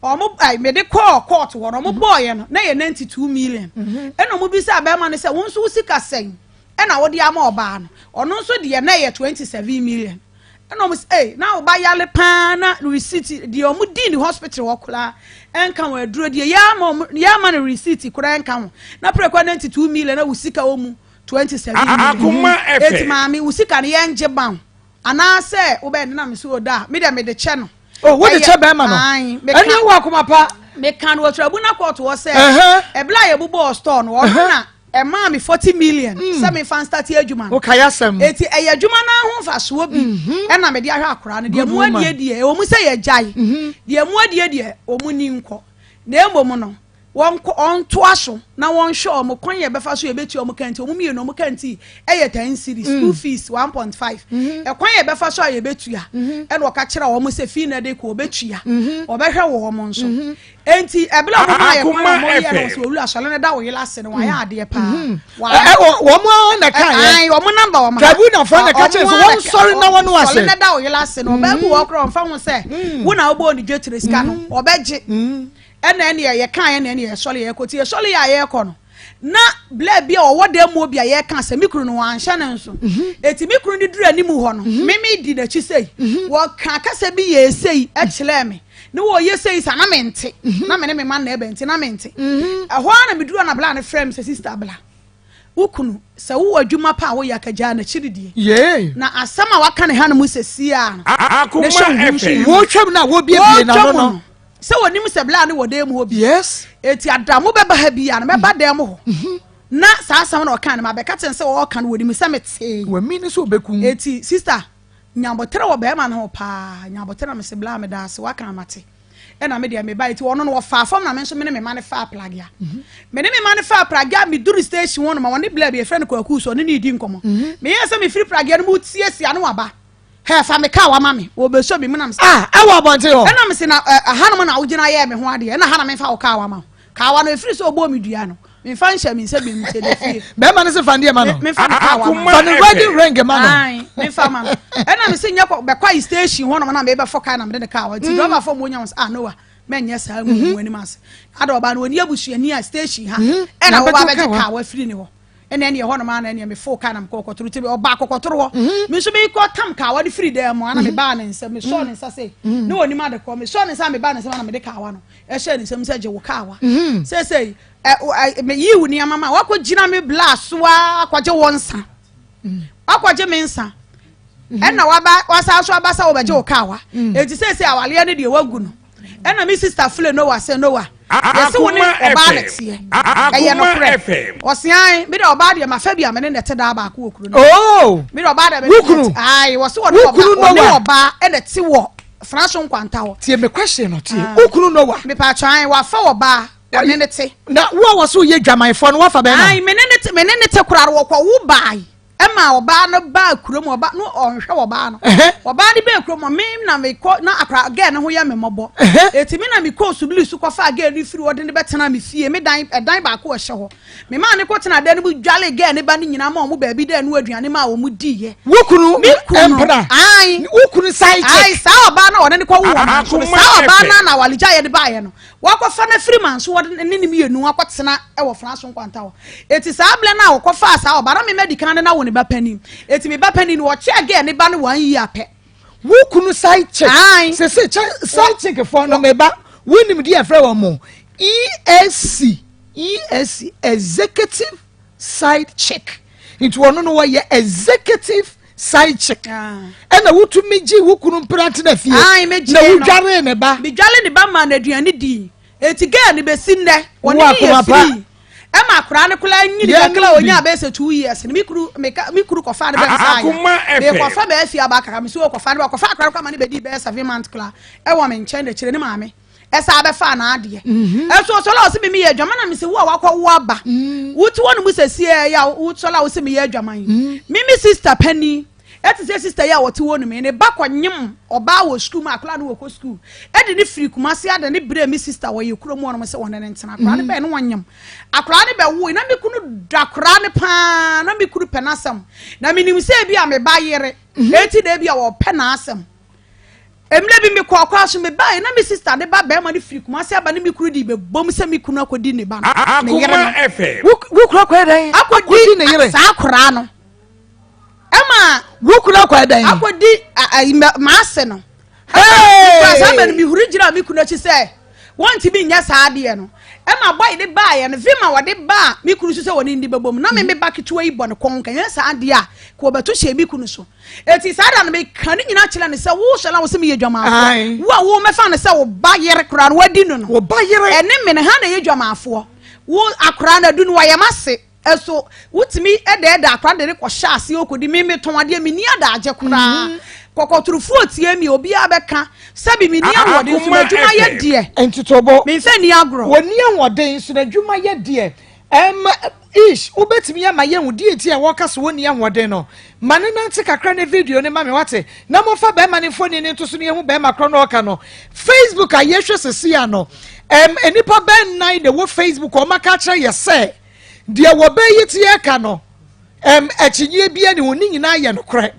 omo ai me de call court ho no mo boy no na ye 92 million eno mo bi se aba ma no se won so usika sen ena wo de ama oba no ono nso de na ye 27 million eno mo say na oba yale pa na receipt de omo di ni hospital ho kula enka wo aduro de ya ma no receipt kura enka wo na prekwa 92 million na usika omu 27 million Akoma FM eti mami usika ne ye nje ban ana se wo be na me so da me de che no oh what the che be ma no ani wo Akoma pa me kan wo trabu na court wo se ebla ye bubo store no wo na e ma me 40 million se me fan start adwuma o kaya sam eti e adwuma na ho fa so bi e na me de ahwa akora no de mu adie o mu se ye jai de mu adie o mu ni nko na emom no won to aso na won hwe o mo kwan ye befa so ye beti o mo kanti o mu mie no mo kanti e ye 10 series school fees 1.5 e kwan ye befa so ye betua e no ka kira o mo se fee na de ko betua o be hwe wo mo nso enti e bla mo ma ye kwan mo ye no so olu asole ne da wo ye lase no wa ya ade pa wo mo na kan ai wo mo number wo ma tribunal for na ka che so won sorry na won ase ne da wo ye lase no ba bu wo kro mfa ho se wo na wo bo ni dwetire sika no o be je ena ene ye kan ena ene ye sole ye koti ye sole ya ye ko no na bla bia o wode mu bia ye kan se mikru no anhye ne nso eti mikru ni duru animu ho no mimi di na chi sei wo kan kasa bi ye sei e kile me ne wo ye sei sa na mente na me ne me man na ebe enti na mente ho na me duru na bla ne frame se sister bla ukunu se wo adwuma pa wo ya kaja na chiridie na asama waka ne ha no mu sesia Akoma FM wo twam na wo bie na no se wonim se bla ne wode mu obi yes eti adamu beba ha bia na meba dem ho na saasam na okan na mabeka ten se wo kan wodim se mete wa mi ni so beku eti sister nyambotere wo be ma na ho pa nyambotere me se bla me da se waka mate e na me dia me ba eti wono no wo fa fam na me so me ne me ma ne fa plagia me ne me ma ne fa plagia me duru station wono ma woni bla be friend ko akuso ne ne di nkomo me yesa me free plagia no mu tiesia no waba he fa me ka wa mame wo be so bi me na me e wo bonte ho na me se na hanum na wo gina ye me ho ade na hana me fa wo ka wa ma ka wa no efiri so obo mi dua no me fa nhye me se bi me telefi be ma ne se fa ndie ma no me fa ka wa Akoma fa no wedding ring ma no ai me fa ma na me se nya ko be kwa station ho no na me be fo ka na me de ka wa ti driver fo mo nya wo no wa menye sa mu ani mas ada oba no oni abusuani a station ha na wo ba be ka wa firi ni ho ene ne ho no ma na ne me fo ka na me kokotoro ti oba kokotoro me so me ko tam ka wa de free dem ana me ba na nsa me so ne nsa se ne woni ma de ko me so ne nsa me ba na nsa na me de ka wa no e hye ne nsam se je wo ka wa se me yi wu ni amama wa ko gina me blast wa akwaje wonsa akwaje me nsa ena wa sa so abasa wo beje wo ka wa enti se awale ne de wagu no ena me sister fle no wa se no wa yesi woni oba na tie eye no pre osian me de oba de ma fa bia me ne te da ba ko okuru no oh me de oba de wukuru ai wo se wo oba e de ti wo franso nkwanta wo tie me question no tie okuru no wa me pa twan wa fa oba woni ne te na wo so ye dwamanfo no wa fa be na ai me ne te kuraro wo kwa wo bai ema oba no ba kurom oba no onhwe oba no oba ni ba kurom me na me ko na akra again no ho ya me mobo eti me na me ko subli su ko fa again ni firi wode ne betena me fie me dan ba ko hye ho me ma ne ko tena dan bu dwale again ne ba ni nyina ma mo ba bi dan no aduane ma wo mu di ye wukunu empra ai wukunu sai check ai sa oba na wode ne ko wo sa oba na walija ye de ba ye no wa ko fa na firi man so wode ne ni mienu akotena e wo franso nkwanta ho eti sa able na wo ko fa sa oba na me medical na wo ne ba pani eti me ba pani no che again ne ba no 1 year pe wukunu side check se side check for no me ba wonim di afre wo mo ESC executive side check it wono no wo ye executive side check ena wutumi gi wukunu mprante na fie na wudware ne ba bi dwale ne ba ma na aduane di eti ga ne be sinne woni ye free ema akura ne kula nyini kakla onya be se 2 years ni mikuru ko fa ne be nsa ya be ko fa be afi abaka me so ko fa ne ko fa akura ko ma ne be di be 7 month kula e wo me nche de kire ne maame e sa be fa na ade e so la o se me ye adwama na me se wo akwa wo aba wuti wonu mu se sie ya wuti la o se me ye adwama mi sister Penny eti se sister ya woti wonu me ne ba kwanyem oba wo school ma akla no wo ko school e de ne free kuma se ade ne bre mi sister wo ye kuro mu ono se wona ne ntena akla ne be ne wanyem akla ne be wo na me kunu dakra ne pa na me kuru penasam na me nim se bia me ba yere eti de bia wo penasam emle bi me kwa so me ba na me sister ne ba be ma ne free kuma se aba ne me kuru di be bom se me kunu akodi ne ba ne yere FM wo kura kwa dan akodi ne yere sa akra no ema wukuna kwa dan akodi maase no hey asa ben mi huri gira mi kuna chi se wanti bi nya saade no ema boy de ba ye no vima wode ba mi kunu se woni ndi bebom na me ba kitwa yi bon kon kan nya saade a ko beto hye mi kunu so eti saada no me kan nyina chile ne se wo hye la wo se me ye dwamaafo wo me fa ne se wo ba yere kura no wadi no wo ba yere ene me ne ha na ye dwamaafo wo akura na du no wa ye mase eso wutimi ede akwa de ko sha ase okodi me ton ade mi ni ada age kura kokoturufu otie mi obi abeka sabi mi ni awode nso adwuma ye de entitobo me fe ni agro woni awode nso adwuma ye de ish ubetimi ya ma ye hudi eti e woka so woni awode no mane nante kakra na video ne ma me wate na mo fa be ma ne foni ne to so ne hu be ma kro no oka no Facebook ayehwe sese ya no enipa ben nine de wo Facebook o maka kire ye se dia wo be yitie ka no akyinye bia ne woni nyina ye no kre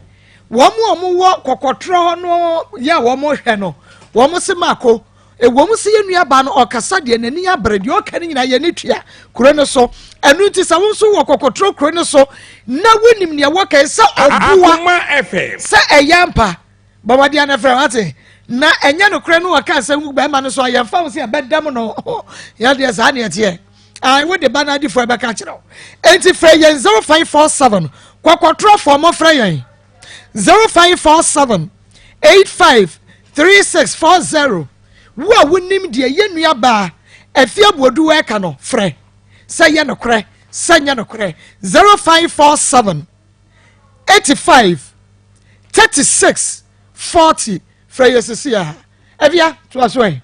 wo wo kokotro no ya wo mo hwe no wo mo se mako wo mo se yenua ba no okasa de nani abre de oka ne nyina ye ne tua kro no so enu ti sa wo so wo kokotro kro no so na wonim ne wo ka se obuwa se eyampa ba wade ana fra wate na enya no kre no waka se hu ba ma no so ayamfa wo se abedam no ya de sa ne tie I would the banner for a catcher. Enti Freyen 0547 Quaquatro for more Freyen 0547 853640. What would name dear Yenuya bar a fear would do a cano, Fre. Say Yano cre, Sanyano cre 0547 85 36 40 Freya. Evia to us way.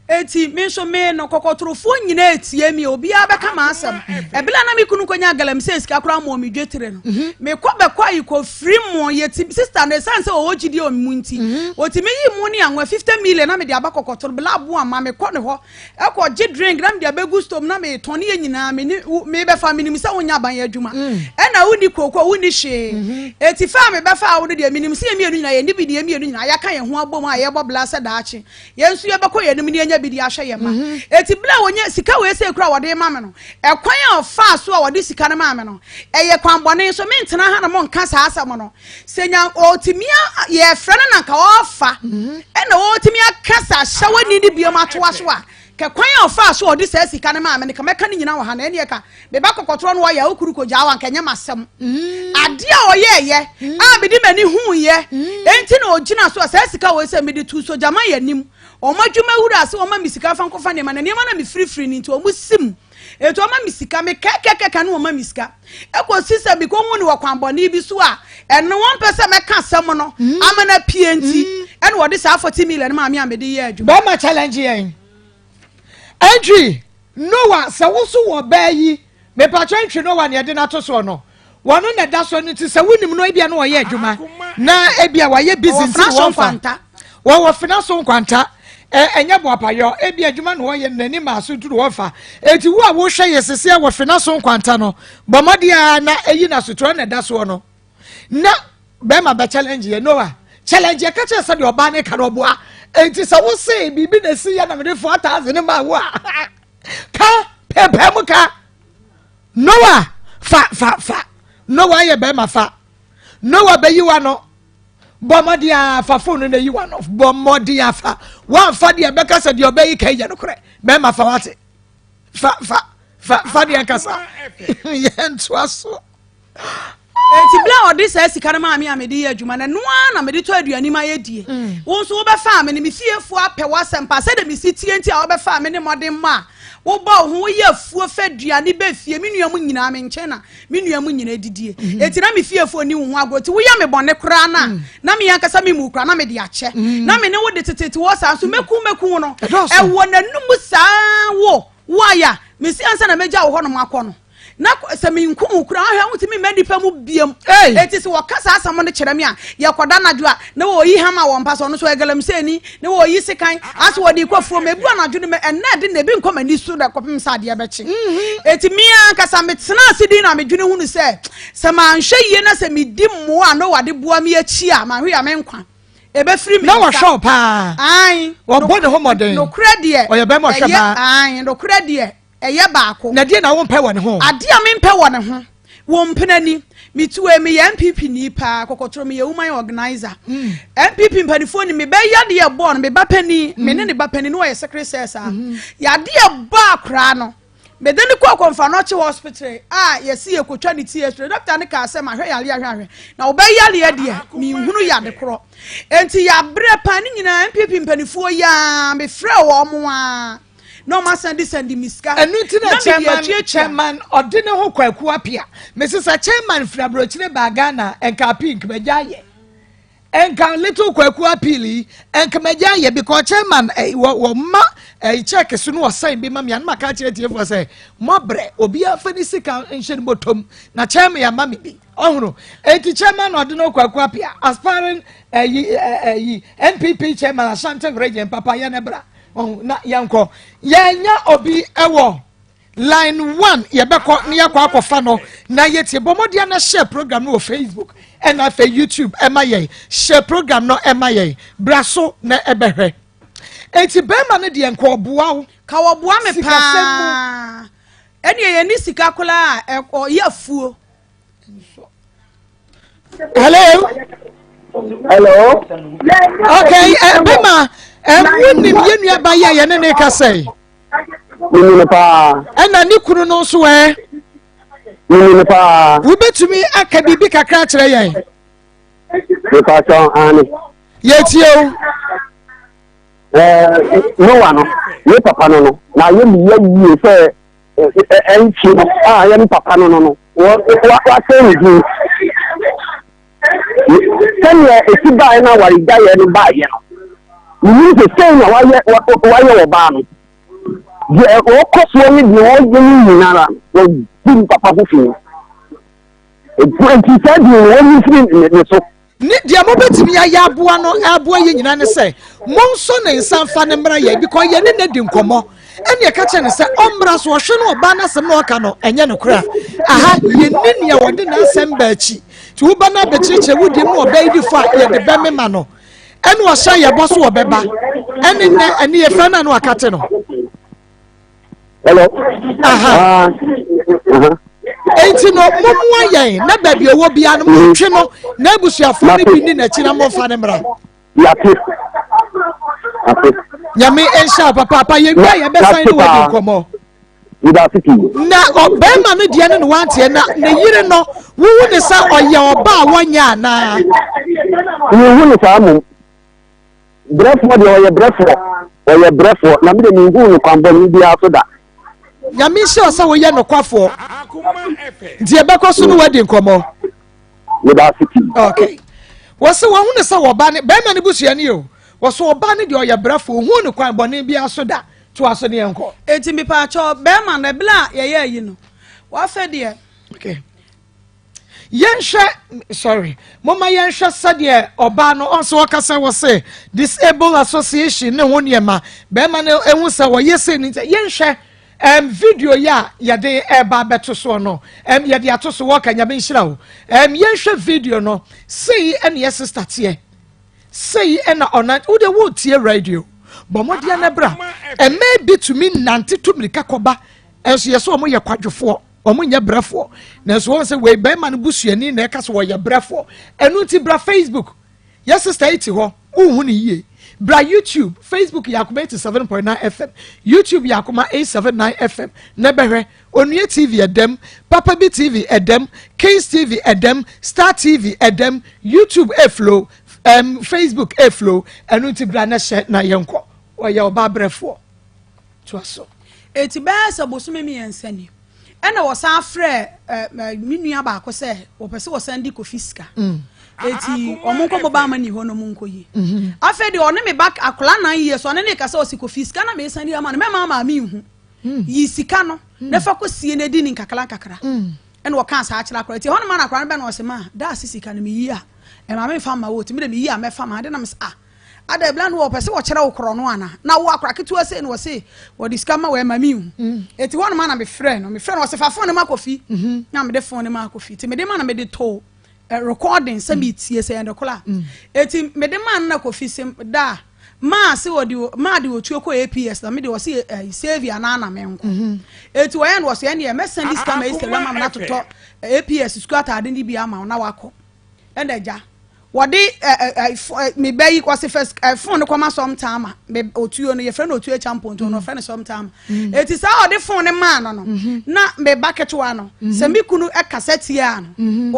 eti me so me no kokotrofo nyina etie mi obi abeka ma asem ebila na me kunu konya galam se sika kura mo mi dwetire no me ko be kwa yi ko free mo yeti sister ne sanse o ogidi o munti oti me yi mu ni anwa 50 million na me de abakokotro bla abo ama me ko ne ho e ko gi drink na me de abegu stom na me tone ye nyina me be fa me nim se wonya ban adwuma e na woni kokko woni hwe eti fa me be fa wo de me nim se emi enu nyina ye ni bi de emi enu nyina ya kan ye ho abom a ye bo bla se daachi ye nsu ye be ko ye nim ni yɛ bi di ahwɛ yɛ ma eti bla wonye sika we se kura wode ma me no ekwan a fa so a wode sika no ma me no eye kwan bɔne so me ntena ha na mo nka saa asɛm no senya otimia ye frɛ na nka ofa ɛna otimia kasa hyɛwani ni biom atoa so a ke kwan a fa so wode saa sika no ma me ne ka meka ni nyina wɔ ha na ene ka be ba kokotoro no ya okuru ko gya wa nka nya masɛm ade a oyɛ ye a bidi mani hu ye enti na ogina so saa sika we se me de tu so jama yanim o madwuma hura ase o ma misika fa nkofa ne ma na na me free ni nti o mu sim eto o ma misika me kekeke no o ma misika ekosisa bi ko hu ni wo kwanbɔne bi so a eno won pese me ka asɛm no amana pie nti ene wo de saa 40 million ma me amede ye adwuma ba ma challenge yen entry Noah se wo so wo ba yi me pa entry Noah ne de na to so no wono na da so no ti se wonim no ebia no wo ye adwuma na ebia wa ye business wo fa wo finance nkwanta enye bo apayo ebia adwuma no wo ye nani ma so duru wo fa eti wo a wo hwe ye sese wo finance nkwanta no bomode a na eyi na so tro na da so no na be ma ba challenge ye Noah challenge ye ka che se de oba ne ka no boa enti se wo se bibi na si ya na me de 4000 ma wo ka pepe mu ka Noah fa Noah ye be ma fa Noah be yi wa no bomodia fa phone na yi wa no bomodia fa wan fa de be ka se de obe yi ka ye no kore be ma fa wate fa de kasa ye ntwa so eti bla odi sa sika na ma me amede ye adwuma na noa na mede to aduani ma ye die wo so wo be fa me ne me fiefo apɛ wasempa se de me sitie nti a wo be fa me ne modern ma wo ba ho wo ye afuo fa aduani be fie me nuamu nyina me nche na me nuamu nyina didie eti na me fiefo ni wo ho agoti wo ya me bɔne kra na me yankasa me mu kra na me de akyɛ na me ne wo de tetete wo sa so meku no e wo nanum saa wo aya me si ansa na meja wo ho no makɔ no na se me nku kura ahwa wutimi medipa mu biem eti se wakasa asamo ne kyerɛ me a ye koda nadwo a na wo yi hama wo mpa so no so egalam seni na wo yi sekan aso wo di kwafuro me bu anadwo ne me ena de na bi nkoma ni so da kopem sa de bechi eti me ankasa me tena asidi na me dwene hunu se ma nhwe ye na se me di mo a no wade boa me achi a ma hwe ya me nkwa ebe free me na wo shop ai wo bode ho modern no credit o ye be mo hweba ai no credit eye baako na die na wo mpe wone ho ade a me mpe wone ho wo mpenani mituwe me MPP ni pa kokotro me woman organizer MPP mpanifo ni me be yade ye born me bapani me ne bapani no ye secretary sa yade ye ba kra no me de ni ko konfa no che hospital yesi ye kotwa ni tie doctor ne ka se ma hwe yale ahwe na wo be yale ye de me hunu yade kro enti ya bre pa ni nyina MPP mpanifo ya me frɛ wo mo a no ma send miska enu ti na chairman odine ho kwaku apia mesisa chairman frabrochine bagana enka pink mejaye enka little kwaku apili enka mejaye because chairman wo ma check so no sign bi ma me na ka kire tie for say mobre obi afani sika nhye botom na chairman ya mami bi ohuru enti chairman odine kwaku apia aspiring NPP chairman Ashanti region papa ya nebra na yanko yanya obi ewo line 1 yebeko ne yakwa akofa no na yetie bomodia na share program no Facebook and na YouTube emaye share program no emaye braso na ebehwe enti bema ne de enko oboa wo ka oboa me pa eni ye ni sika kola yafuo hello okay bema woni me nua ba ye ne ka say ni pa na ni kunu no so ni pa wo betumi aka bibi kakra kire yen ni pa so ani yetie no wa no ni papa no na ye mi ye se enchi ye mi papa no wa say ni senya esiba na wari da ye ni ba ye no ni se senya wa ye oba no ye o koso ni bi o je ni nyinara o bi papa fu fi e ti said you only free ni so ni dia mo betimi ya aboa no aboa ye nyina ne se mo nso ne nsanfa ne mra ye because ye ne di nkomo ene ka che ne se omra so hwe no oba na sem no ka no enye no kra aha ye ni ne wode na asem ba achi ti wo ba na be chiche wudi mu oba idi fa ye de be me ma no ene wo sha ye bo so obeba Any a friend and Wakateno. Hello. Enti no mo yen na ba bi owo bia no mo twe no na abusuafo ni bi ni na chi na mo fa ne mra Yate. Nyame ensha papa ye gba ye be san ni wodi komo na obema no de ne no wante na yire no wo ne sa oye oba wonya na wo ne sa mo brefo de oye brefo na me de mi hu no kwambo ni bia so da Nyame sure say wo ye no kwafo die be ko so no wadi komo okay wo se wo hu ne sa wo ba ne bema ne busua ni o wo so oba ne de oye brefo hu ne kwambo ni bia so da to aso ne enko eti mi pa cho bema na bla ye yi no wa fe de okay yensha sorry mama yensha sade oba no onso wakasa wo say disabled association ne ho niema bema ne ehun sa wo yese ni yensha video ya yade eba beto so no yade atoso wo kanya be nhira wo yensha video no sei ene yes start sei ena ona wo de wo tie radio bomodia na bra maybe to me nante to mirika koba enso yeso omo ye kwadwofo omo nya brafo na so won say we be man busuani na eka so wo ye brafo enu ti bra Facebook yes sister iti ho uhu ni ye bra YouTube Facebook Akoma 87.9 FM YouTube Akoma 879 FM na behwe Onue TV edem Papa B TV edem Kings TV edem Star TV edem YouTube flow Facebook flow enu ti bra na she na yenko oya oba brefo to aso eti ba sa bosume mi ensani ena wo san frɛ minua ba ko sɛ wo pese wo san di ko fiska eti omunko mo ba ma ni ho no munko yi afa de one me back akola 9 years one ne ka sɛ osiko fiska na me san di ama no me ma mi hu yi sika no na fa ko sie na di ni kakala ena wo kan sa akira akora eti ho no ma na akora be na wo se ma da sisika no me yi a e ma me fa ma wo ti me de me yi a me fa ma de na me ada bla no pese wo kire wo kro no ana na wo akra ketu ase no wo se wo diskama we mami hu eti won ma na me frɛ no wo se fa phone ma kofi na me de phone ma kofi ti me de ma na me de to recording se bi tie se ende kola eti me de ma na kofi se da ma se wo de ma de wo tuo ko APS na me de wo se save ana na me nko eti wo ye no wo se ene me send diskama e se ma na toto APS squat ade ni bi ama na wako ende ja wadi me bayi kwase first phone ko ma sometime me otuo no ye friend otuo champion to no friend sometime eti sa odi phone ma no na me bucket wa no se mi kunu e cassette ya no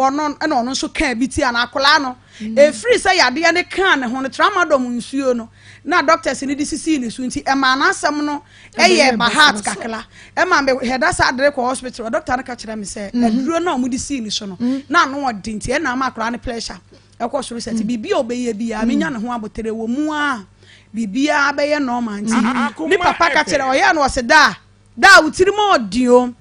wono na ono so kan biti na akola no e free say yade ne kan ne ho no tramadol nsuo no na doctors ni disisi ni so nti e ma na asem no e ye ba heart kakla e ma me heada sa adre ko hospital doctor na ka kire me say aduro na omu disi ni so no na no odi nti e na ma akola ne pressure eko so reset bibia obeye bia menya ne ho abotere wo mu a bibia abeye normal nti ni papa ka kire oya na wose da utiri mo odio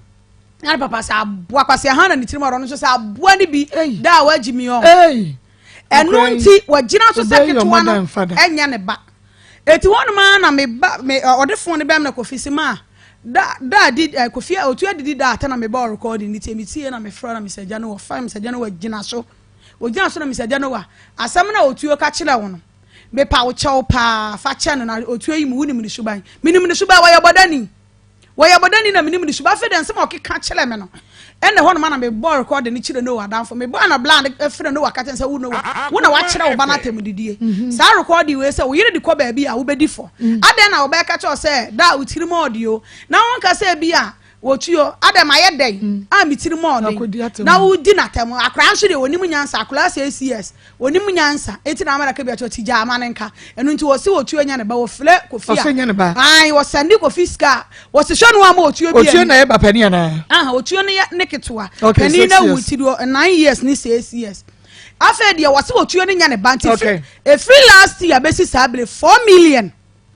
na papa sa aboa kwase ha na ni tiri mo ro no so sa aboa ni bi da wagimi o enu nti wagina so seketwa no enya ne ba eti wonu ma na me ba me odefo ne bem na kofisi ma da did kofi otu adidi da ata na me ba recording ni temiti na me fro na me seja no wo fa me seja no wagina so ogina so na misade no wa asam na otuo ka kire wo no me pa wo chew pa fa che no na otuo yi mu wunim ni suban minim ni suban wa yobodani na minim ni suban fe den sem o ka kire me no ene ho no ma na me bo record ni kire no wa danfo me bo na bland efre no wa ka tense wo no wo na wa kire wo ba na tem didie sa record we se wo yire di ko ba bi a wo bedi fo ade na wo ba ka che o se da utiri mo audio na won ka se bi a wotuo adam ayeden a mitiri mo de na wudi natem akra nso de onim nyansa akra CCS onim nyansa eti na amara ka bi ato tija amanenka enu nti wosi wotuo nya ne ba wo fle kofia ai wo sandi kofiska wo se hwanu ama wotuo bi otuo na e ba pani ana wotuo ne ketwa pani na wutiri 9 years ni CCS afa de wo se wotuo ne nya ne ba nti e free last year besi sabele 4 million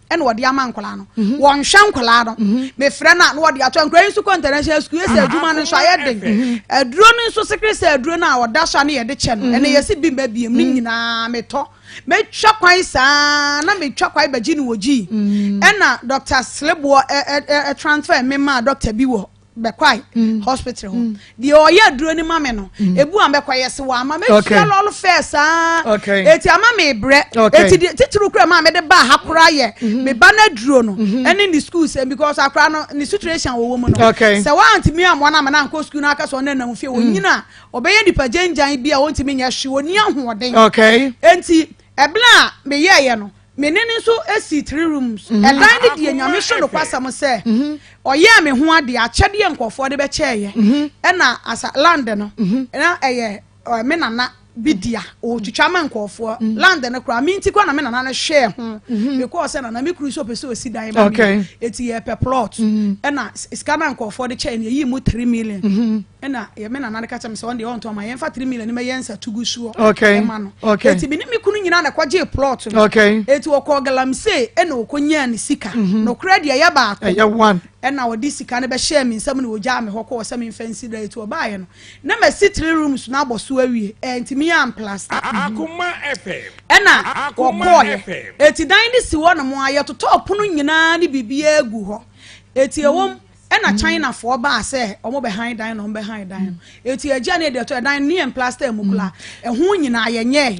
and what the amankola no won hwankola no me frɛ na what the ato nkran su international school ese adwuma no so ayeden aduro no so secret say aduro na oda so na ye de che no ene yesi bi ba biem ni nyina meto me twa kwan sa na me twa kwan baji ni woji na Dr. Slebo transfer me ma doctor bi wo bekwai hospital ho the oya duro ni mame no ebu am bekwai se wa ama me fia lol first eti ama me bre eti titru kura ma me de ba hakora ye me ba na duro no ene the schools because akra no ni situation wo mu no se wa antimi am wana na nko school na aka so na na fie wonyina obeye dipa genjan bia wontimi nya hwe oni ahoden enti ebla me ye no menene so esi 3 rooms edan de die nyame so no kwasam se oye me ho ade akyede nkofo de be cheye na asa land no na eye me nana bidia o twitwa man nkofo land no kra minti kwa na me nana no hwe ho because na me kru so pese osi dan ba eti ye per plot na iskana nkofo de cheye yi mu 3 million na ye me nana ka cham se on de on to ma ye fa 3 million ni me yensa tugusuo eti bi ni me kunu nyina na kwaje plot no eti wo ko galamse na okonya ni sika no kra de ye ba ko ye one na wo di sika ne be share mi nsam ne wo ja me hokọ wo sam fancy da eti wo ba ye no na me sit 3 rooms na aboso awie enti mi am plaster Akoma FM na wo ko ye eti dan ni si wo no mo aye to top no nyina ni bibia egu ho eti ewom na China for ba say omo be hand dan no be hand dan eti agya ne de to dan ni plaster emukula ehun nyina ye nye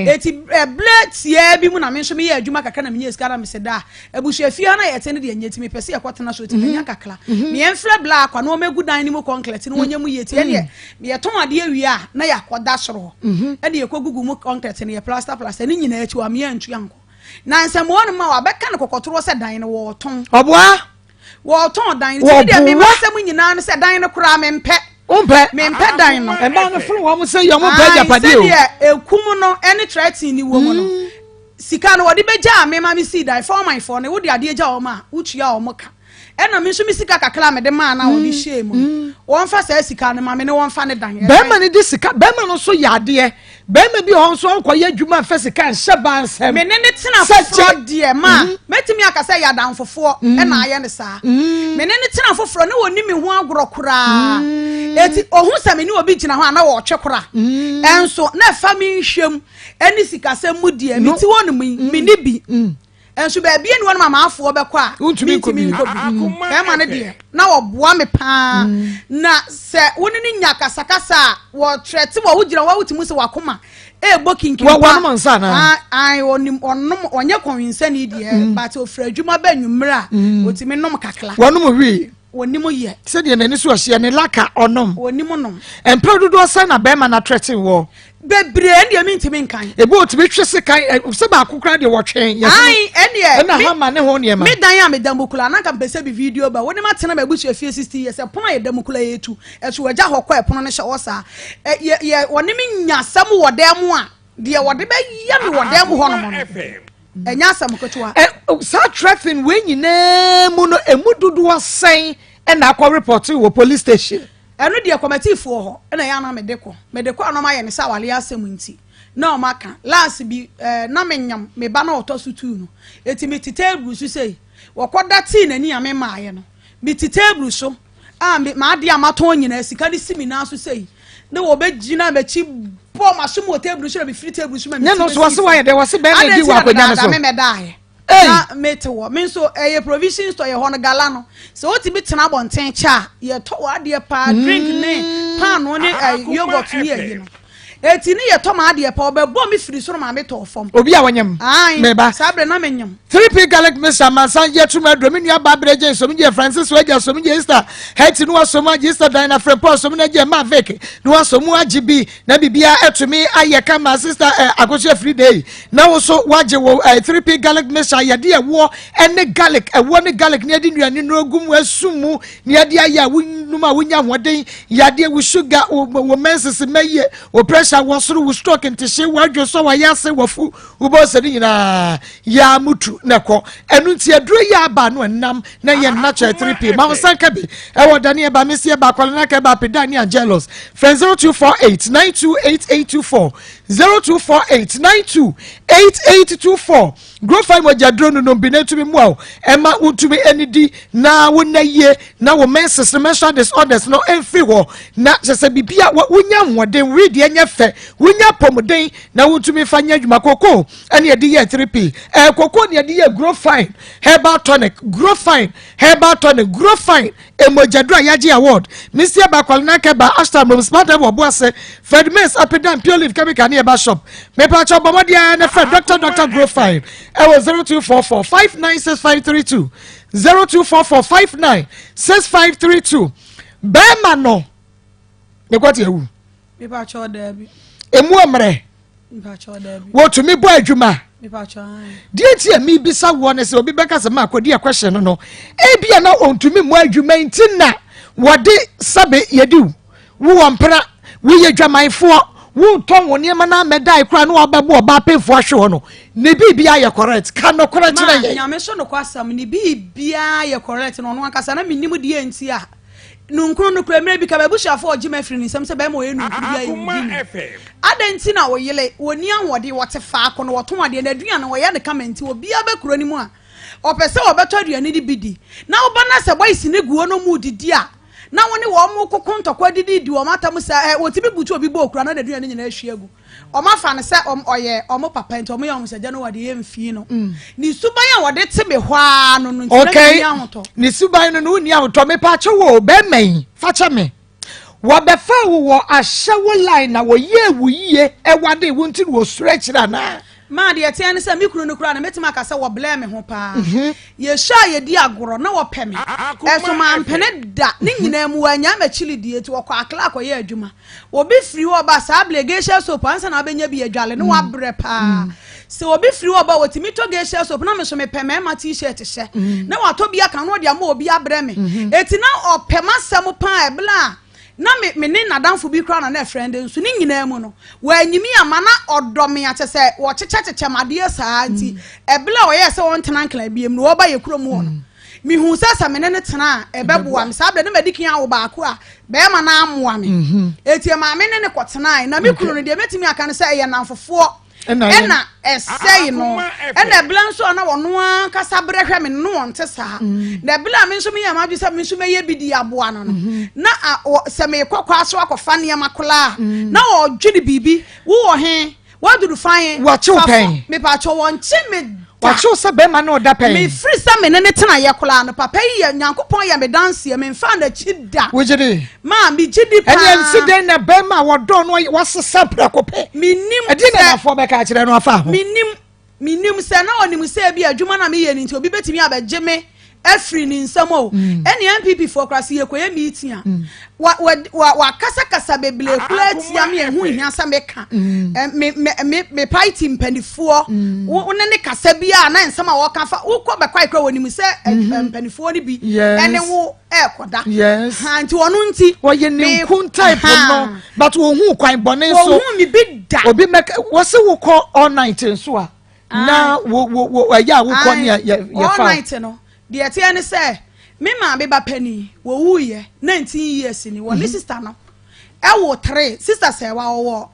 eti blade ye bi mu na me nso me ye adwuma kaka na me nye skara me se da abusuafia na ye tene de nyeti me pese ye kwatena so ti nya kakla me enfle black kwa no megu dan ni mu concrete no wonya mu ye ti ne me ye ton ade awia na ya koda soro e de ye kogugu mu concrete ne ye plaster ni nyina eti wa me antu yanko na nsem wonu ma wa beka ne kokotoro se dan ne wo ton oboa wo ton dan ti de me masem nyina no se dan no kura me mpe dan no e ma no funu wo mo se yo mo ba japade o ekum no any threatening ni wo mo no sika no wo de beja me ma me see dan for my phone wo de ade eja wo ma utua wo mo ka ena me nso me sika kakla me de ma na wo de shame won fa sa sika no ma me ne won fa ne dan be ma ne de sika be ma no so yade be ma bi ho so nkoye adwuma fa sika nhye ban sem me ne tena foforo de ma metimi akasa ya dan fofo ena aye ne sa me ne tena foforo ne woni me ho agoro kura eti ohun sa me ni obi gina ho ana wo twekora enso na fa me nhwem eni sika sem mu de mi ti wonu me ni bi enso ba bia ni wonu mama afo be kwa untumi nkobi e ma ne de na wo boa me pa na se woni ni nya kasakasa wo trete wo gira wo utimu se wakoma e bokinkin wo wonu nsa na ai onim onum onye konwinsa ni de but ofra adwuma ba nwumra otimi nom kakla wonu mo wi wonimo ye se de nani so hye ne laka onom wonimo nom emprodudo sa na be ma na trete wo bebre ndie mi ntimi nkan ebo otimi twese kan se ba akokra de wo twen yes ai endie na ha ma ne ho ne ma me dan ya me dambukula na ka mpese bi video ba woni ma tena ma busu afie 60 years e pono ye dambukula yetu eso waja hokọ e pono ne hye wo sa ye woni mi nya sam wo dem a de wo de be ya me wo dem ho no mo enya sam kotoa sa traffic we nyina mu no emududu asen e na akọ report wo police station eno de committee fo ho na ya na medeko anoma ye ne sa wale asem nti na o maka last bi na menyam me ba na otosutu no eti me titable su sei wo koda ti na ni ame maaye no me titable so ma de amato nyina sika de simi na so sei na wo be gina be chi bo ma so mo table so be free table so ma no so wase wa ye de wase be na di wa konya no so me daaye na metewo me so provision store ye ho no gala no so oti bi tena bonten cha ye to wa de pa drink ne pan no ne yogurt ne ye no eti ni ye to ma de pa obebo me firi so no ma me to fom obi a wanyam me ba sabre na menyam 3p garlic mixture mansan ye tuma do me nua ba breje so me je Francis waja so me je Easter het no so ma Easter dine na friend Paul so me na je ma vek no so mu agibi na bibia etumi aye ka ma sister agoche free day na wo so waje wo 3p garlic mixture ye de wo ene garlic ne garlic ne de nuane no ogum asumu ne de aya wunuma wunya hoden ya de wo sugar wo menses meye wo pressure wo soro wo stroke ntihye wadwo so wa yase wofu wo bo se ni na ya mutu neko enu nti aduro ya aba no nam na ye natural 3p ma sanka bi e wodane e ba mesie ba kwala na ka ba pedani angelos friend 0248928824 0248928824 grow fine wajadro no mbine tumi mu a ema utumi enidi na wona ye na wo menses menstrual disorders no emfi ho na sese bibia wonya hoden read enya fe wonya pomoden na wutumi fanya adwuma koko ene ye de 3p koko ne de ye grow fine herbal tonic grow fine herbal tonic grow fine emojadro yaji award misia bakwalna keba ashtam smart wo boase fedmens apedam pure leaf chemical ne ba shop me pa cho bomodia na fed Dr. grow fine I was 0244596532 0244596532 Bema no ne kwati ewu me pa cho debi emu amre me pa cho debi wo to me bo adwuma me pa cho die tie mi bisa wo ne se obi beka se ma akodi question no ebia na ontumi mu adwuma ntina wode sabe yedi wo mpra wo ye dwamanfo wo ton wo niema na medai kra no obebo oba pefo ahwe no ne bibia ye correct ka no correct na ye nyame so no kwasam ne bibia ye correct no no akasa na minim de enti a nunkuru no kra mre bi ka babusha fo ogima firi ni sam se be mo ye nunkuru bia ye adenti na wo yele woni ahode wote fa ako no woton ade na aduan no wo ye ne kamenti obia be kro ni mu a opese wo beto aduan ni bidi na wo bana se boy sine guo no mu didi a na woni wo mu kokontokwa didi di wo mata mu sa wotimi butu obi bo okura na da duane nyina ahwiagu o ma fa ne se oye o mo papa nti o mo ye o se je no wade ye mfie no ni suban ya wode tebe hwa no no okay ni suban no no ni ahoto me pa che wo be men fa che me wo be fa wo ahyewo line na wo ye wuye e wade wo nti wo stretch na ma de ete ne se mi kunu no kura na metima ka se wo blame ho pa ye sha ye di agoro na wo peme eso ma mpene da ni nyina mu anya ma chili di eti wo kwa akla ko ye adwuma obi free wo ba sa obligation soap ansa na benya bi adwale ne wa bre pa se obi free wo ba wotimi to geisha soap na me so me peme ma t-shirt hye na wa to bia kan no de ama obi abre me eti na opema sam pa e bla na me ne nadanfo bi kra na friend nso ni nyina mu no wa anyimi ama na odome ya chese wo cheche made saa nti ebla wo ye se won tena nkla biem no wo ba ye krom wo no mi hu sasa me ne tena ebeboa me sabde ne medikin awo ba ko a be ma na amoa me eti ma me ne kotena na me kunu no de metimi aka ne se ye nanfofo ena esei no ena bla nso na wono kasa brehwe me no wonte saa na bla me nso me ya madu se me nso me ye bidi aboa no na se me kwakwa so akofa ne makola na o dwene bibi wo he waduru fan wa chupen me pa cho wonche me wacho se be ma na oda pen me free sa me ne tena ye kola no papa yi nyankopon ya me dance ye me fa na chida wojede ma me gidi pa ene incident na be ma wodo no wasesa prakope minim edi na afo be ka kire no afa ho minim se na onim se bi adwuma na me ye ni nti obi betimi abeje me afri ni nsamo ene MPP for krasi ye koye meeting a wa kasa beble kula tia me hu hia sa meka me party mpanifuo wona ne kasa bia na nsama wo ka fa wo ko be kwai kra woni mu se mpanifuo ni bi ene wo ekoda ha nti wono nti wo ye ne kun type no but wo hu kwan bone so wo hu mi bi da obi meka wo se wo call all night nso a na wo ya wo ko ne ya fa all night no de ete ne se me ma be ba pani wo wuye 19 years ni wo sister no e wo 3 sister se wa wo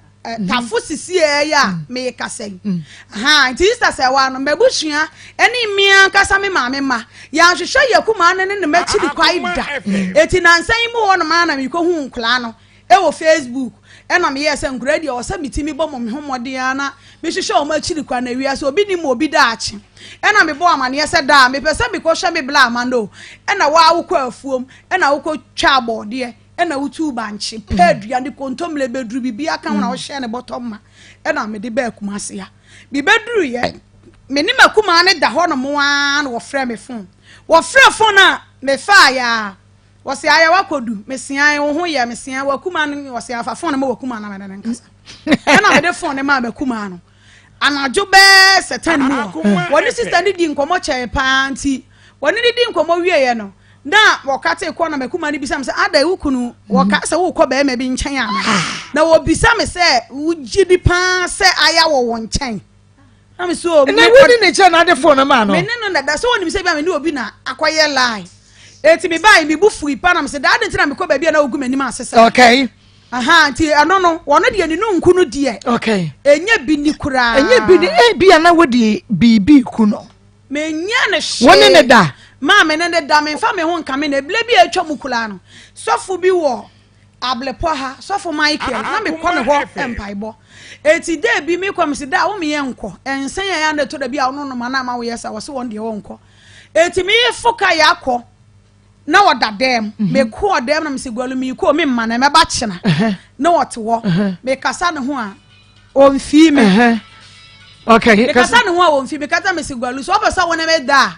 tafo sisi e ya me kasai ha sister se wa no mabusua eni mia kasa me ma ya hwehwe yakuma ne ma chiri kwai da eti nansan mu wo no ma na me ko hu nkla no e wo Facebook ena me yese ngradi o sa mitimi bo mo me homode ana me hwehwe o ma chiri kwa na wi so obi ni mo obi da achi ena me bo amane yese da me pese me ko hwe me bla amando ena wa awukọ afuom ena awukọ twa abode ena wutu banchi pedua ndi kontomle bedru bibia aka na wo hye ne bottom ma ena me de ba akumase ya bi bedru ye me ni makuma ne da ho no mo an wo frɛ me phone wo frɛ phone na me fa ya wo se aya wakodu me sian wo ho ye me sian wakuma no wo se afa phone ma wakuma na me ne nkasa ena me de phone ma makuma no anajo be setan mu woni sister ni di nkomo che panti woni di nkomo wie ye no na wokate ko na makuma ni bisa me se ada wukunu wokase wo ko be me bi nchen ama na wo bisa me se wugidi pan se aya wo won nchen na me so na woni ne che na de phone ma no me ne no da so woni me se bia me ni obi na akoye lie eti me bai me bufu ipa na me se da de ntina me ko ba bia na ogu mani ma asesa okay aha ti ano no wono de ni no nku no de okay enye bi ni kura enye bi ni bi ana wodi bibi ku no me nya ne hye woni ne da ma me ne da me fa me ho nka me na bile bi atwa mu kula no sofo bi wo ablepo ha sofo Michael na me kɔ ne ho empaibo eti de bi mi kwam si da wo me yenko ensen ya na to da bi a wono no ma na ma wo yesa wo se won de wonko eti mi foka ya akɔ na woda dem me ko dem na me se gwalu mi ko me mma na me ba kyena na wote wo me kasa ne ho a onfi me okay me kasa ne ho a onfi me kasa me se gwalu so obasa wona me da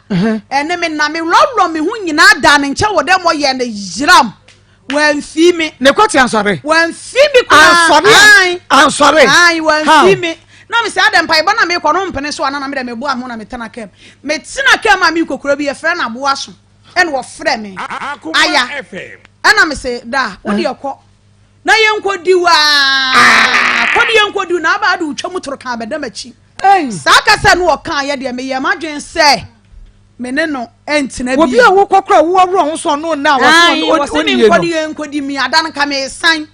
ene me na me lolo me hu nyina da ne nche wo dem wo ye ne yiram wanfi me ne kwati ansore wanfi me ko ansore wanfi me na me se adam pai ba na me ko no mpene so ana na me da me bu aho na me tena kem me tina kem a me kokoro bi ye fre na bo aso ene wo fre me aya ana me se da wo de ekɔ na yenkodi wa kodi yenkodi na ba do twam toro kan beda machi saka se no wo kan ye de me ye madwen se mene no entina bi obi a wo kokora wo woro ho so no na wo so oni yenkodi mi adan ka me san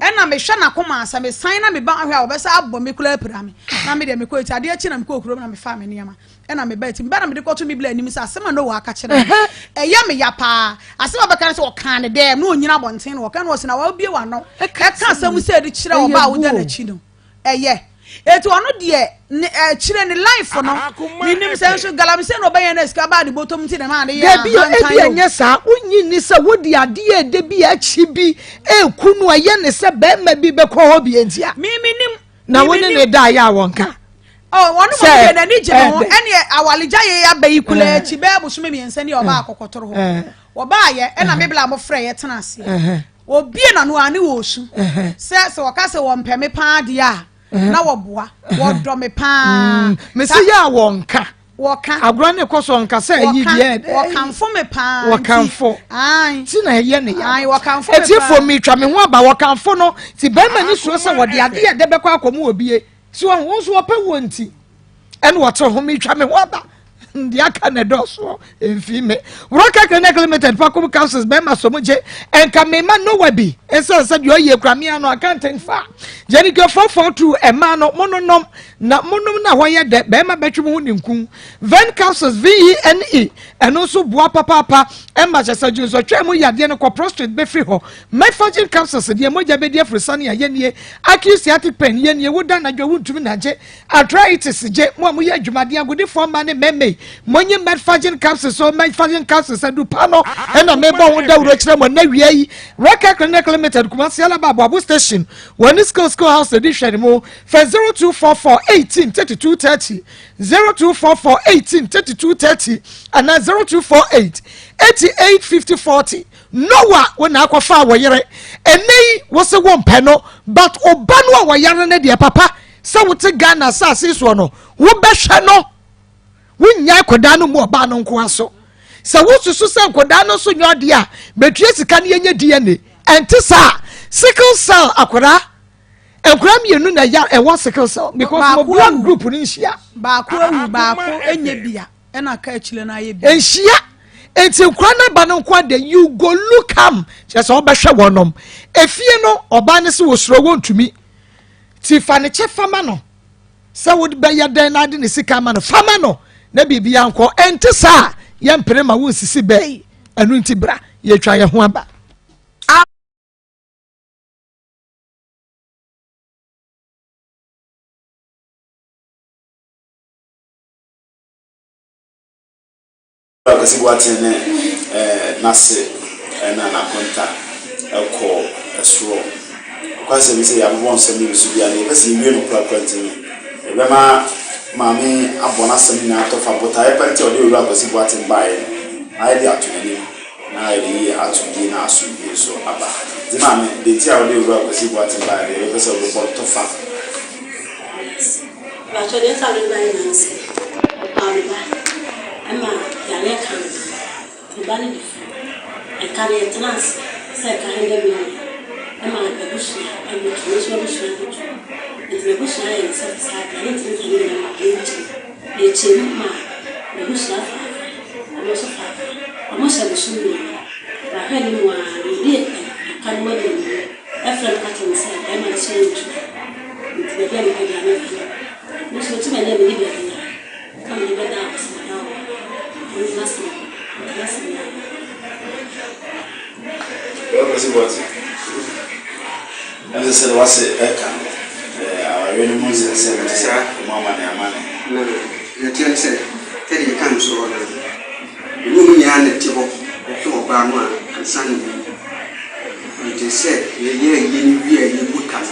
ena me hwe na koma asa me san na me ba ahwe a obesa abɔ me kula apira me na me de me ko eti ade achi na me ko okuro na me fa me niam ena me ba eti mba na me de koto me bla anim sa asema no wa aka kire eya me ya pa asema ba kan se wo kan ne dem na onyina bonten no wo kan wo se na wa bie wa no e ka asem se de kire wo ba wo da na chi no eye etu ono de kire ne life no minim se nso galamse no bayan na ska ba de bottom ti de ma de ya bi enya sa onyi ni se wodi ade e de bi achi bi ekunu aye ne se be ma bi be ko ho bi entia minim na woni ne da ya wonka wonu mo de na ni je no ene awalija ye ya ba ikula achi be busume mi ensa ni oba akokotoro ho oba ye ena me bla mo frɛ ye tena ase obi na no ani wo su se waka se wo mpɛ me pa de a na woboa wodo me pa me se ya wonka woka agro ne koso nka se yi bia wokanfo me pa wokanfo ai ti na ye ne ya ai wokanfo me pa eti fo mi twa me ho aba wokanfo no ti be ma ni so se wode ade ye de bekọ akomu obie so ho so opa wonti ene wote ho mi twa me ho aba ndi aka na doso enfi me roka clinic limited pakom councils be ma so mo je enka me ma no wabi enso se de oye kramia no accounting fa jeni go 442 e ma no mononom na ho ye de be ma betwe ho ninkun ven councils VENE eno so boa papa e ma chesa ju so twa mo yade no ko prostate be free ho mefagin councils de moja be de afrisane ya ye acute pain ye ne woda na dwa wuntumi na je arthritis je mo ye adwumade agode fo ma ne meme monye medfagin capsules so medfagin capsules do pano ena mebo wo da wuro kire mo na wia yi Rocket Clinic Limited Kumasi Alaba Abu Station one school house edition mo for 0244183230 0244183230 and 0248885040 Noah when akwafa wo yere enei wo se wo mpe no but oba no wo yare ne de papa se wo te Ghana sa so no wo behwe no wunya koda no mo ba no nko aso se wo susu se koda no so nyode a betue sika ne yenye DNA enti sa sickle cell akoda enkura mienu na ya e wo sickle cell because mo blood group ni nhia ba ko ewu ba ko enye bia e na ka achile na ye bia enhia enti nkura na ba no nko de you go look am se wo behwe wonom efie no oba ne se wo suro wontumi ti fa ne che fama no se wo be ya den na de ne sika ma no fama no na bibia nko enti sa ye mpere ma wo sisi be anu nti bra ye twa ye ho aba Kasi watene nase na konta eko esro kwase mi se ya won se mi su bia ne kasi mi no kwa kwantini ebe maami abona sami na to fa bota e pante ode olu akosi watene bae na ide atuni na ide atuni na asuni so aba di maami de ti ode olu akosi watene bae de pese olu to fa ba to de sa le bae na se ama yale kan tubani difu e kare trans se ka hende mi ama e bushi e mi tuso bushi e mi bushi e se sa ka ni tini ni na e chi ma e bushi afa ama so fa ama se bushi mi ba ha ni wa ni kan mo ni e fra ka ti what? And they said, what's it? I really want to say, Mama, no, you tell said, tell you can't show the woman behind the table, so Obama and Sunday. It is said, you would come.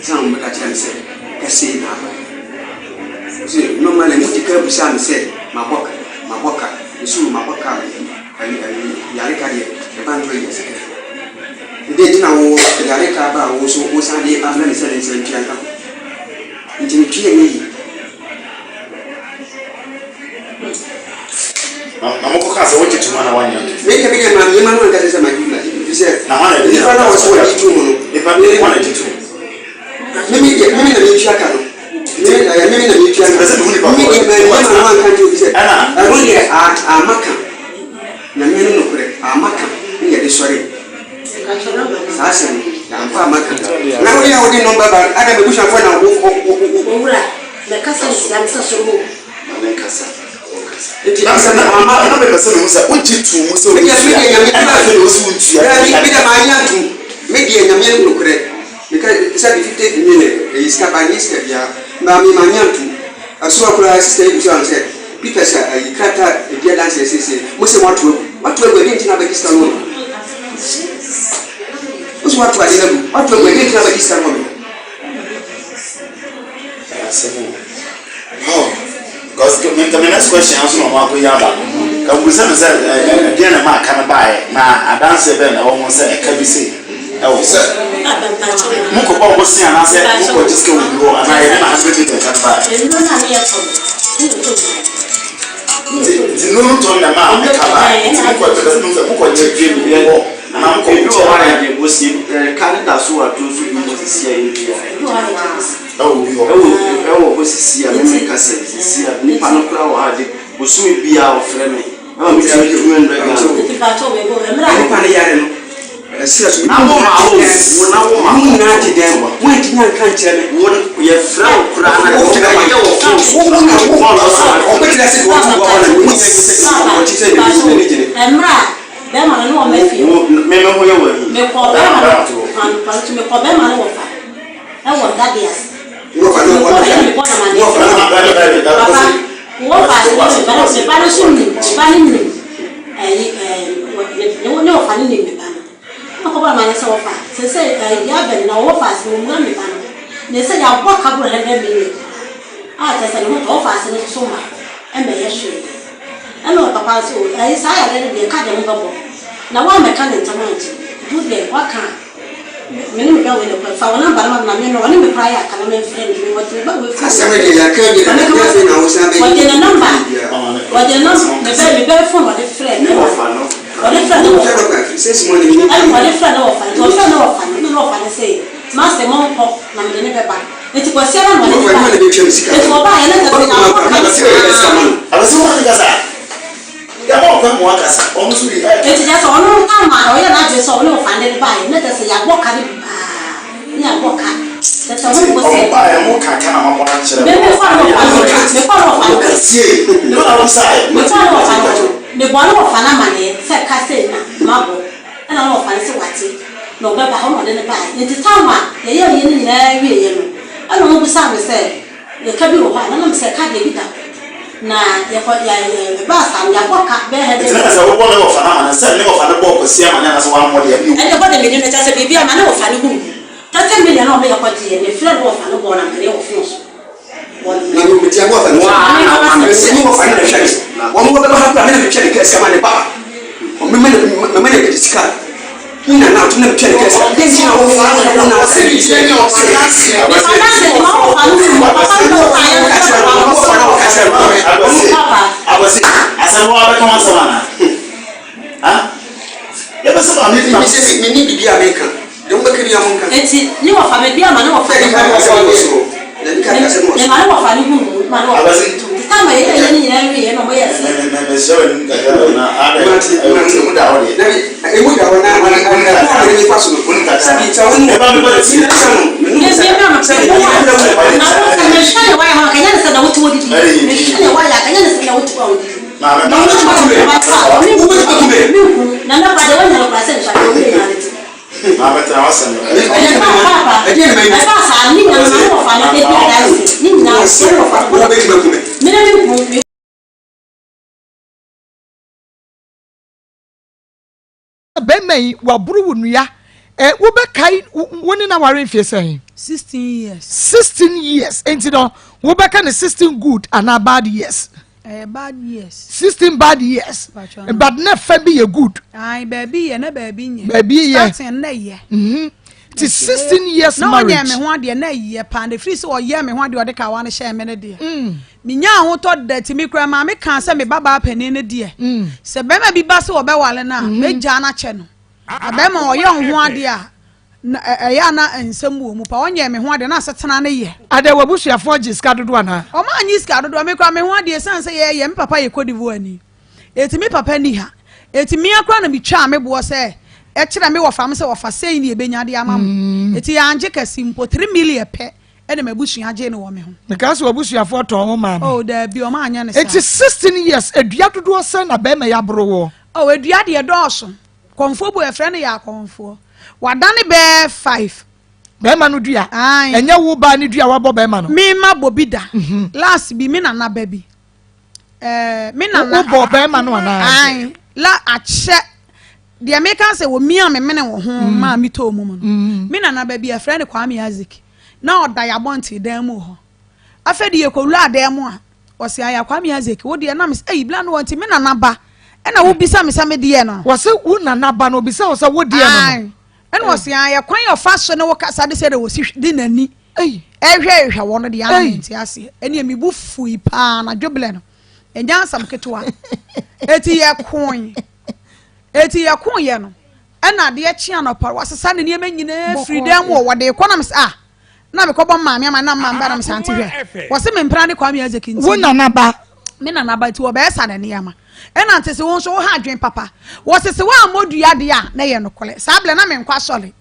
Some I can say, I say now. See, normally, what you can say, my worker, the soon my worker, and Yarika, the band years ago. The day now, Yarika also was on the other side of Santiago. It is clear. I'm a cook, I want you to run away. Make a big man, Emmanuel, that is my you said, now I was if I really wanted to. Maybe the Michigan. I mean, the Michigan doesn't only go to I only a Maka. The men of Maka, sorry. Assassin, I'm Maka. Now we are no better. I have a bush of one. The castle is so it is another person who said, "What you two? So, yes, we maybe a man look because it's a 50 minutes. It's Cabanese. Mammy Manyantu. I saw a sister who said, Peter said, I cut out a dear dancer. Most what we didn't have a distant woman. What's what we didn't have a distant woman? Oh. Because the next question is not what we are about. Because we said, again, a man can buy. Now, I dance a band, I almost said, I can't be seen. I was Muko was saying, I said, Muko just go and go, and I didn't have to come back. The no to the man, Muko take him, and I'm going to Canada, so I do see. Oh, was see a American see a Nippon flower, was soon be our friend. I'm telling you, if I told me, I'm not to them. Why did not come tell me what we have found? Akoma man say ofa say ya be na ofa se mo me ba no they say ya bo ka bro 100 million ah just say no ofa se no so ma e me ye hwe e no papa so e sa ya de de ka de mo bo na wa me ka ne ntamanti do de wa ka me ni me ga we no fa wona ba na me no woni me cry aka na me friend me what ba we fa aseme de ya ka de na na wo sa be wa de na number me be phone wa de friend no ofa no what if I know? Says money. I'm what if I know? No, I say, Master Monk, I'm the never back. It was 7 months. It's more by another. I was so much as that. You won't come walk us. Almost really. It's just on no time. I just saw no funded by. Let us say, I walk at it. Yeah, walk at. That's a little bit. I am more kind of one. Maybe follow see. No outside. The one of Fanamani said Cassina, Marble, and I know fancy watching. No better home than the buy. It is time, the year in the I don't know what said. The cabin one, and I'm said, can't get it up. Now, the bus and the walk up there. It's a one of Fanama, and certainly of an above was Siam and as one more. And the body million as a baby, a man of Fanny. That's a million of your body, and the flood of Fanabon and the old fuse. One will tell what I'm saying. One more have to check the case. I'm back. Many discard. In and out to never check the case. This is our be mai wa buru nuya wo be kai woni na ware mfie say 16 years 16 years enti no wo be ka 16 good and bad years bad years 16 bad years but na fa be good ai baby ye na baby nye baby ye starting na ye 16 years no marriage no me ho ade na ye pan the free so o ye me ho ade o de ka wa na share me ne de me nya ho to that me kura ma me kan se me baba pani ne de se be ma bi ba se o be wale na me ja na che no abe ma o ye ho ade a ya na ensem wo mu pa onye me ho ade na asetena ne ye ade wabusuafo giska dodo ana o ma anyi ska dodo me kura me ho ade san se ye me papa ye kodivu ani etimi papa ni ha etimi akra na mi twa me bo se e kira me wo fam se wo fa sei ni ebenya de amam eti ya anje kasimpo 3 million pe e na mabusu age ne wo me ho because wabusuafo to ho ma oh da bi o ma anya ne sa eti 16 years edua dodo se na be ma ya bro wo oh edua de dooso konfo bo e frɛ ne ya konfo wadane be 5 be ma no dua enye wo ba ne dua wabɔ be ma no mi ma bobi da last bi mi na na ba bi mi na na wo bɔ be ma no ana la ache de American say wo mi amemene wo ho ma mi to mu no mi na na ba bi a friend Kwame Isaac na oda ya bonti dan mu ho afedi ye kolu adan mu a wo se aya Kwame Isaac wo de na me say bla no wonti mi na na ba e na wo bisa me sa me de no wo se wo na na ba no bisa wo se wo de no e na wo se aya kwan yo fa so ne wo kasa de say de wo si di nani ehwe wo no de ya menti ase ene mi bu fui pa na dwoble no enya sam ketwa eti ye koin eti ya kun ye no na de chi anopa wasesa ne niam nyina freedom wo de konam sa na me kobom maami ama na mamba na me santi hwe wose me mpra ne Kwame Isaac nti wo na na ba me na na ba ti wo be sa ne niam na ntese wo so wo ha adwen papa wose se wa modua de a na ye no kole sa ble na me nkwa sole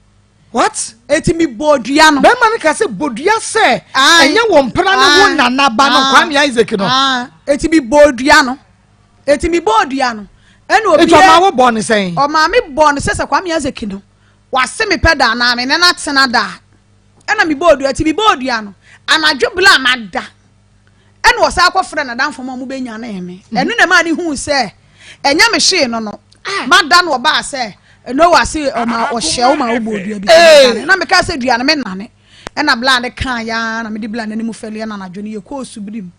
what eti mi bodua no be ma ne ka se bodua se enye wo mpra ne wo na na ba no Kwame Isaac no eti mi bodua no enu obi ma wo born say o ma me born say Kwame Isaac no wase me peda na me na tena da ena me bodu ati me bodu ano anadwo bla amada enu wo sa akofre na danfo ma mu benya na eme enu na ma ni hu say enya me hwe no mada no ba say no wase o ma o hye o ma wo bodu abi na me ka say dua na me nane ena bla ne kan ya na me di bla na ni mu fele na anadwo ne ye ko osubrim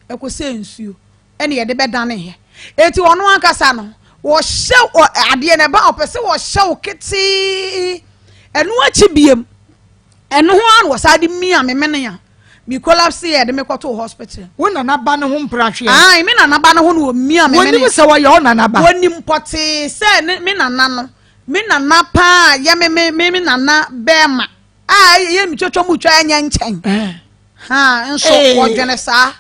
e ko say nsuo ene ye de bedane he eti wono ankasa no wo hyew ade ne ba opese wo hyew kiti enu achi biem enu ho an wo sa de mi amemene ya mi collapse ye de me kwoto hospital wona na ba ne ho mpra hwe ai mi na ba ne ho no mi amemene woni se wo ye ona na ba woni mpoti se mi na no mi na na pa ye mi na na bema ai ye mi twotwo mu twa anya nchen ha nso wo dwene sa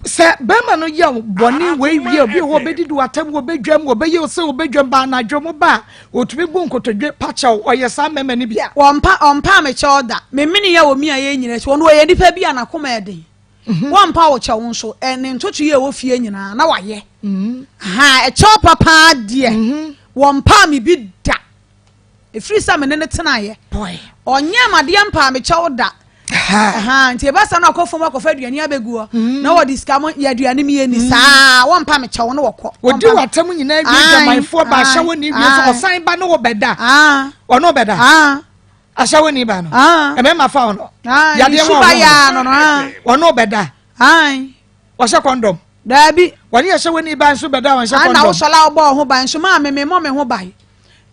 se bema no ye boni we wie obi wo bedidu atam wo bedwam wo beye se wo bedwam ba na dwom ba otumi bu nkotodwe pachaw oye sa mema ni bia wompa me choda me mini ya wo mi aye nyina che wono ye nipa bia na koma eden wompa wo che wo nso ene ntotu ye wo fie nyina na waye ha e cho papa de wompa me bi da e free sa me ne tena ye boy onye amade mpa me choda nti e basa na akofo akofa aduani abegu na wo diskamo ya aduani mi eni saa wo mpa me chewo no wokọ odi watam nyina adwa manfo ba hyawo ni wie so osan ba no wo beda ono beda ahyawo ni ba no e me ma fa ono ya de wo ya no ono beda wo hye condom dabi wani ahyawo ni ba nso beda wo hye condom na wo sola obo ho ba nso ma me mo me ho ba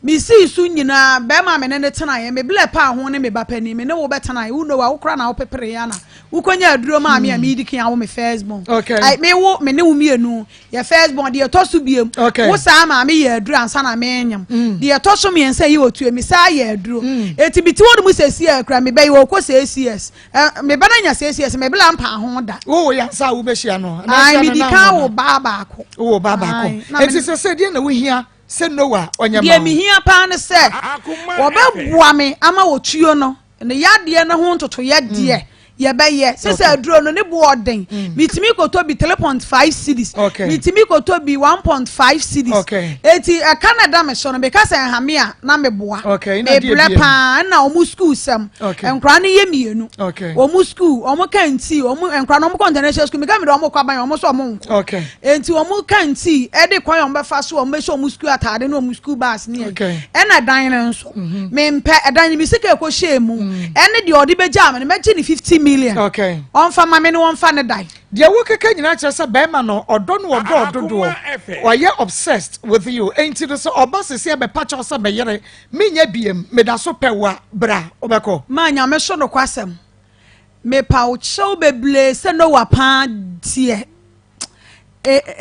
mi si su nyina be ma me ne tena ye me ble pa ho ne me ba pani me ne wo betena ye wo no wa wo kra na wo pepere ya na wo konya aduro ma me mi dikin awo me first born ai me wo me ne wo mienu ye first born de to so biem wo sa ma me ye aduro ansa na me nyam de to so me ensa ye otu mi sa ye aduro eti biti wo mu sesi akra me be ye wo ko CCS me ba na nya CCS me ble ampa ho da wo ya sa wo be hia no ai mi dikan wo baba ko wo baba ko eti se de na wo hia se Noah onyama de mi hia pa ne se wo be boa me ama wo tuo no ne yade ne ho ntoto ye de ye be ye se se aduro no ne bo orden mitimi koto bi 3.5 cedis mitimi koto bi 1.5 cedis eti Canada me so no be ka se hame a na me boa me blepa na omu school sam enkra ne ye mienu omu school omu kanti omu enkra no omu international school me ka me do omu kwaban omu so omu enti omu kanti e de kwan omu be fa so omu be so omu school atade na omu school bus ne e na dan ne nso me mpe edan mi sika ko shemu ene de odi be jam ne me gi ni 50 million on fa mame ne on fa ne dai de wo keke nyina kire se be ma no odo no odo do o ye obsessed with you enti so oba sese be pacha so be yere me nya biem me da so pewa bra obeko ma nya me so no kwasem me pa o chew beble se no wa pa die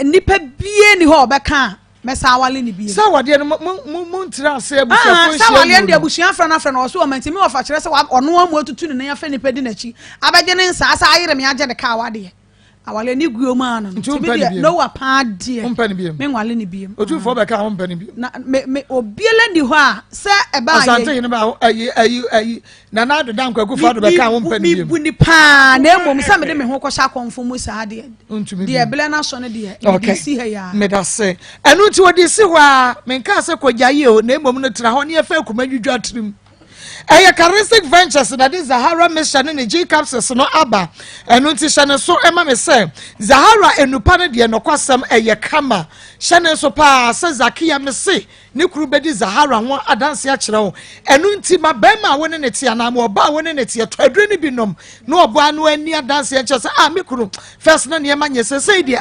nipa bie ni ho obeka mesa wale ni bie sa wade no mu ntira se abusuafo sa wale ndi abusuafo na no so o manti me ofa kire se ono amu atutu ne ya fa nipa di na chi abaje ne nsa asa ayire me agye de ka wade awale ni guo ma no no wa pa die me nwale ni biem otufo be ka ho mpani biem na me obiele ndi ho a se e ba asante yin ba ayi na na do dan kwaku fa do be ka ho mpani biem mi bu ni pa na emom se me de me ho ko sha konfo mu sa de de bele na so ne de e si ha ya me da se enu ti odi si ho a me nka se kwajaye o na emom no tra ho ne e fa kumadwudwa atrim Charistic Ventures na di Zahara mission ni G capsules no aba enu ti hye so ema me se Zahara enupa ne de no kwasam kama hye so pa se Zakia me se ne kuru bedi Zahara ho adanse a kire wo enu nti ma ba ma woni ne tia na ma oba woni ne tia to adure ni binom no obo anu ani adanse a kire se me kuru first na ne ma nye se de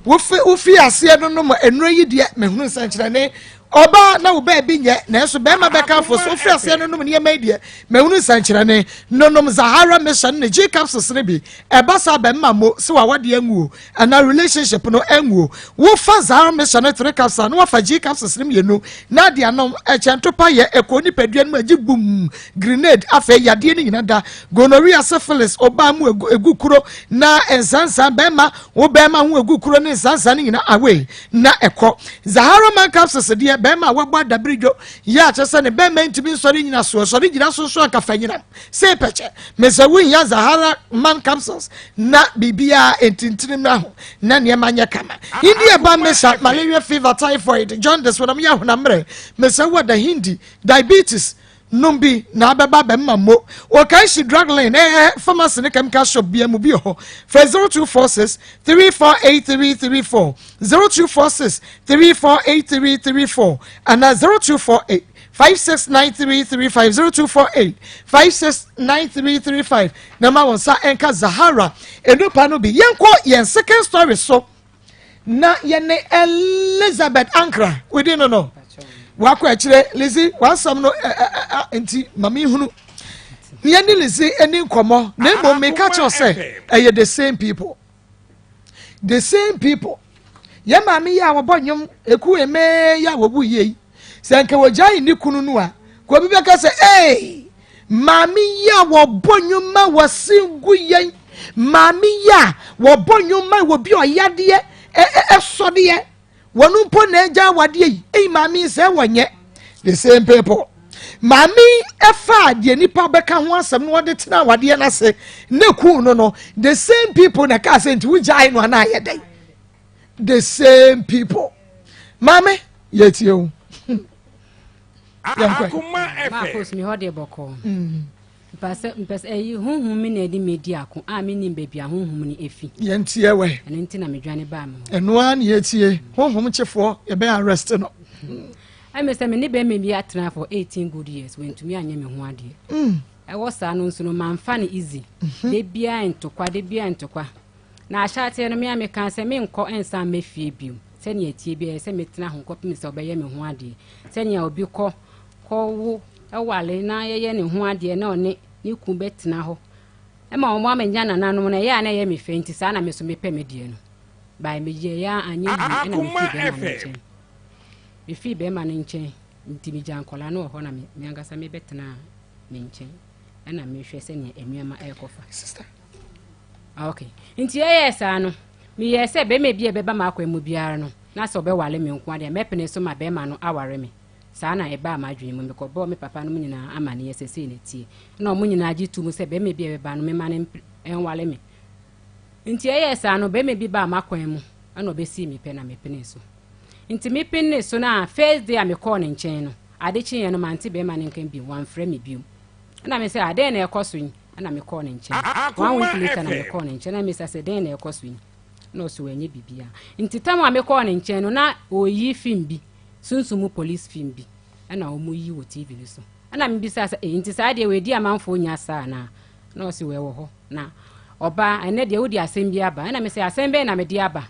wofi ase no no enuro yi de me hunu san kire ne oba na wo ba bi nye na so be ma be ka fo so fi ase no no ne ma die me hunu san kire ne no Zahara mission ne G capsules ne bi e ba sa be ma mo se wa wade anwuo ana relationship no anwuo wo fa Zahara mission ne 3 capsules no wa fa G capsules ne mienu na de anom e chento pa ye ekoni padua no agi bum grenade afa yade ne nyina da gonorrhea syphilis oba mu egu kuro na ensansan be ma wo be ma ho egu kuro ne ensansan ne nyina away na ekọ Zahara man capsules de be ma wabo adabridwo ya chese ne be ma ntimi sori nyina so nyina so aka fanyina se peche me se win ya Zahara man capsules na bibia entintinim na ho na ne ma nya kama hindi e ba mesha malaria fever typhoid jaundice wona ya hona mre me se wo da hindi diabetes numbi na abeba be mammo o kan shi drug line pharmacy ne chemical shop bia mu bi ho for 0246 348334 0246 348334 and 0248 569335 0248 569335 na ma won sa enka Zahara enupa no bi yenko yen second story so na yene Elizabeth Ankra we didn't know wako akire Lizzy wasam no enti mami hunu ye ni Lizzy eni nkomo na mo me ka cho say the same people ye mami ya wo bonyum eku eme ya wo bu ye se nke wo jai ni kunu nu a ko bi be ka say mami ya wo bonyum ma wasingu ye mami ya wo bonyum ma wo bi oyade esode ye wonu po na eja wade yi mami se wonye the same people mami efa de nipa beka ho asem no wode tena wade na se na ku no the same people na ka se nti wujai no na ayede the same people mami yetie o Akoma Maa Akos mi hode boko mpes honhum mi na edi medi ako a mi nim bebia honhum ni efi yentie we ene nti na medwane ba me eno an yetie honhum chefo ye be arrest no I must me ne be me bi atena for 18 good years when to me anya me ho ade I was no nso no man fa ne easy de bia entokwa na ahyate no me ameka se me nkọ ensa mefie biu se ne atie bia se metena ho kopim se obeye me ho ade se ne obi kọ wo ewale na ye ne ho ade na one ne ku betena ho e ma o mo amenya nananom na ya na ye me fenti sa na me so me pɛ me die no ba me je ya anya bi na me fi be fi be ma ne nchen nti mi jankola no ho na me angasa me betena me nchen na me hwɛ sɛ ne enuama ekofa sister okay nti yes ano me yes be me bia be ba ma akwa mu biara no na so be wale me nko ade me pene so ma be ma no aware me sa na e ba ma adwene mu me ko bo me papa no nyina amane yesese ne tie na o nyina agi tu mu sɛ be me bia be ba no me ma ne enwale me nti yes ano be me bi ba makwan mu ana obesi mi pe na me pene so nti me pene so na first day am call ne nchen no ade chi ye no manti be ma ne nkan bi wan frɛ me biom ana me say ade na ekoso yin ana me call ne nchen wan week later na me call ne nchen na me say den na ekoso yin no so enye bibia nti tam am call ne nchen no na oyi film bi sunsumu police film bi ana omu yi wo TV no so ana me bi say nti sa ade we di amanfo nya sa na no so we wo ho na oba ene de wodi asem bi aba ana me say asem be na me di aba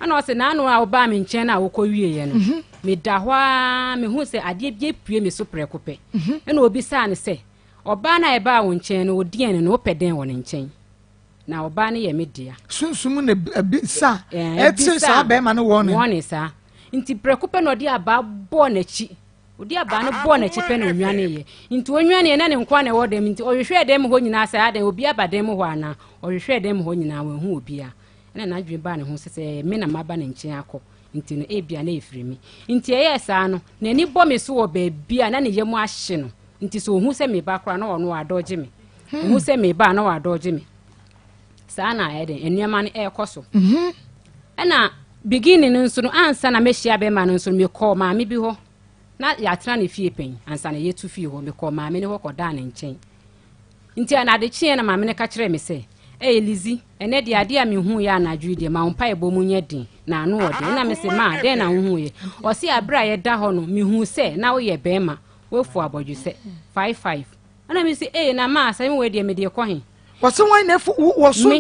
ana o se na anu a oba me nchen na wo kɔ wie ye no me da hwa me hu se ade bi pue me so prekope ana obi sa ne se oba na eba wo nchen no odi ene no peden wo ne nchen na oba ne ye me dia sunsum ne sa etse sa be ma no wo ne sa nti prekope no di aba bo na chi odi aba no bo na chi pe na onwane ye nti onwane na ne nkwa na wo dem nti ohwehwe dem ho nyina sa ade obi aba dem ho ana ohwehwe dem ho nyina wo hu obi a na dwe ba ne ho se me na maba ne nchen akọ nti no ebia na efiri mi nti sa no na ni bo me so wo ba bia na ne yemu ahye no nti so hu se me ba kra na ono adoje me hu se me ba na wa adoje me sa na ede enuama ne ekoso na beginning nso no ansa na mehia be ma no nso me call ma me bi ho na ya tra ne fie pen ansa na yetu fie ho me call ma me ne ho koda ne nchen nti ana de chie na ma me ne ka kire me se Lizi ene de ade a me hu ya na adwu de ma mpa ebo mu nye din na anu ode na me se ma de na hu ye o se abra ye da ho no me hu se na wo ye bema wo fu abodju se 55 ana me se na ma asem we de me de ko hin wo se wan na wo so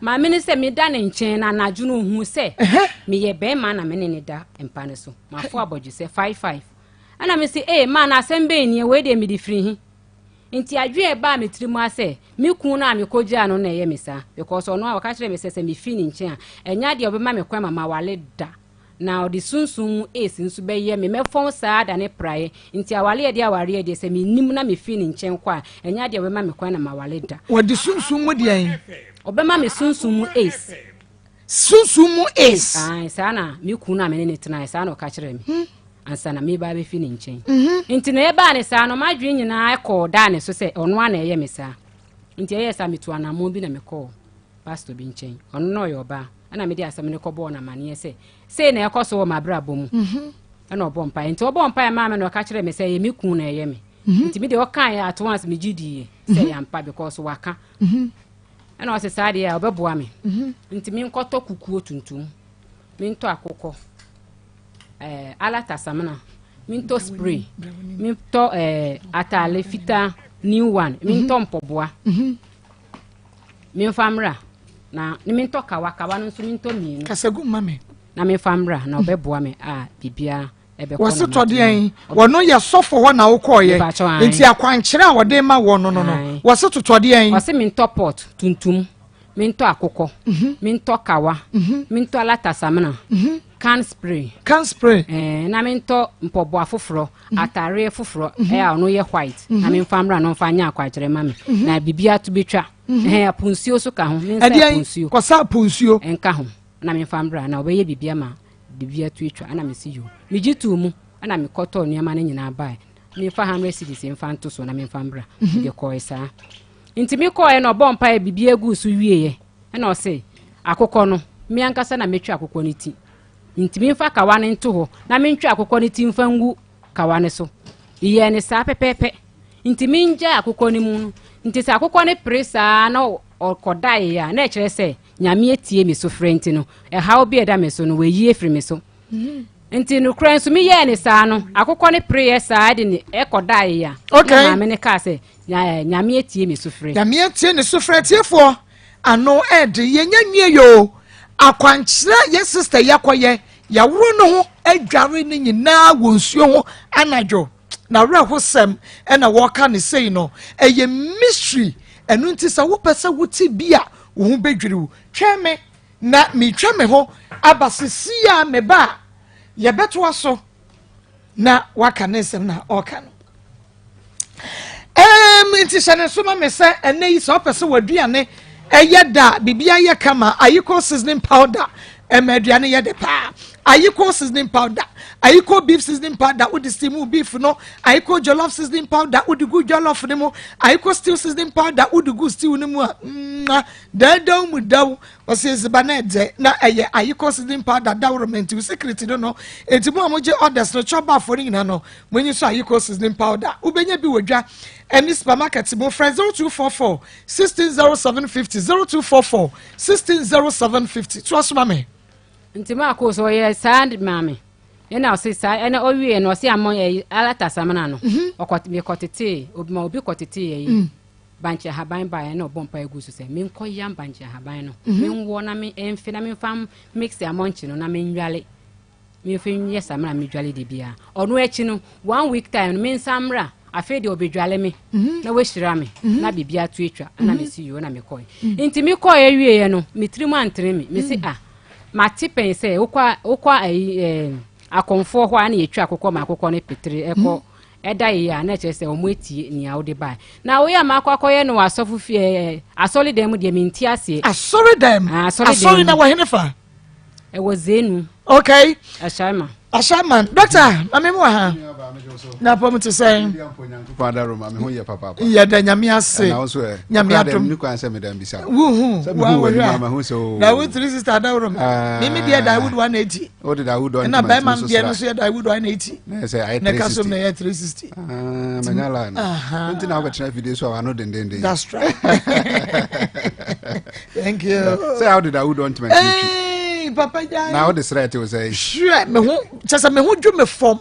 ma me ne se me da ne nchen na na adwu no hu se me ye bema na me ne da empa ne so ma fu abodju se 55 ana me se ma na asem be ni we de me di firi hin nti adwe ba metirimu ase me kun na me koja no na ye misa because ono a waka kire me se me fi ni nche a enya de obema me kwa mama wale da na odi sunsun nsu be ye me fon saa da ne prae nti awale de aware de se me nim na me fi ni nche kwa enya de obema me kwa na ma wale da odi sunsun mu de an obema me sunsun sunsun mu saa na me kun na me ne tena saa na waka kire me ansa na me ba be fi ni nchen nti na eba ne saa no madwe nyina akọ da ne so se ono ana eye me saa nti sa metu anamo bi na me call pastor bi nchen ono no yo ba ana me di asam ne kobo na mane se na ekoso ma bra bom ana obo mpa nti obo mpa ma me no ka kire me se ye me kun na eye me nti me de o kan ya at once me gidi se ya mpa because waka ana o se saa de ya obeboa me nti me nkoto kukuo tuntum me nto akokọ alata samana minto spray minto atale fita new one minto mpoboa minfamra na minto kawa no nso minto mienu kasagu mame na minfamra na obeboa me bibia ebe kono wose tode an wono ye sofo ho na wokoye nti akwankyere a wode ma wo no wose totode an wose minto pot tuntum minto akokọ minto kawa minto alata samana can spray na minto mpobo afoforo atare afoforo ono ye white na minfamra no fanya akwakere mame na bibia to betwa apunsuo so ka ho minsa apunsuo kosa apunsuo enka ho na minfamra na obeye bibia ma bibia to etwa ana mesi yo mijitu mu ana mikoto nuama na nyina bai mi fa 100 cedis infanto so na minfamra de koisa ntimi koe no bompa bibia gu so wieye na o se akokọ no mi ankasa na metwa akokọ ni ti ntimi fa kawane nto ho na mentwa akokọ ni ti mfa ngu kawane so iye ne sa pepepe ntimi nja akokọ ni mu nti sa akokọ ni presa na okodai ya na ekere se nyame etie mi so frenti no ha obi eda me so no we yi efiri me so nti no kran so mi ye ne sa no akokọ ni prayer sa de ni ekodai ya na me ne ka se nyame etie mi so frenti nyame etie ne so frenti efo ano ed yenya nwie yo akwankyera ye sister yakoye ya wuro no ho adware ni nyina wonsuo ho anadwo na wura hosem na woka ne sei no eye mystery enu nti sa wo pese wuti bia wo ho bedwiriwo tweme na mi tweme ho abasisi ya me ba ye beto aso na waka ne sem na oka no nti sene so ma me se ene yi so pese waduane eye da bibia ye kama ayiko seasoning powder aduane ye de pa ayiko seasoning powder ayiko beef seasoning powder udi steam beef no ayiko jollof seasoning powder udi gu jollof ne mo ayiko stew seasoning powder udi gu stew ne mo daw mu daw ose ba na de na eye ayiko seasoning powder dawrement you secret no enti mo amoje orders no choba for ni na no mo nyi so ayiko seasoning powder ubenya bi wodwa any supermarket mo friend 0244 160750 0244 160750 trust mame nti Maa Akos oye sand mame ena osisa ena owie no osi amon alata samana no okoti kotete obi kotete yi banche haban ba ena obompa egusu se me nkoyam banche haban no me nwo na me emfe na me fam mix amonchi no na me nwale me fenye samana me dwale de bia ono echi no 1 week time me nsamra afede obedwale me na wehira me na bibia tu etwa na me si yo na me koy nti me koy awie no me trimu antre me si mati pense ukwa akonfo ho ana yetwa akokọ ma akokọ ne petre eko eda ya na chese omo etie ni awde bai na wo ya ma akwakoye no asofu fie asoli dem de minti ase asori dem asori na wa henefa e wo zenu okay Ashama doctor amemu ha na pom to say father room me ho ye papa ya da nyame ase nyame atom ni kwan se me dan bisa wa na we 3 sister da room me dey Dawood 180 o dey Dawood 180 na by man dey no so Dawood 180 na say I 360 na kaso me 360 manyala na nti na obetena video so ano den that's right thank you say how did Dawood 180 papa jai now the threat was say sure me ho chasa me ho dwo me form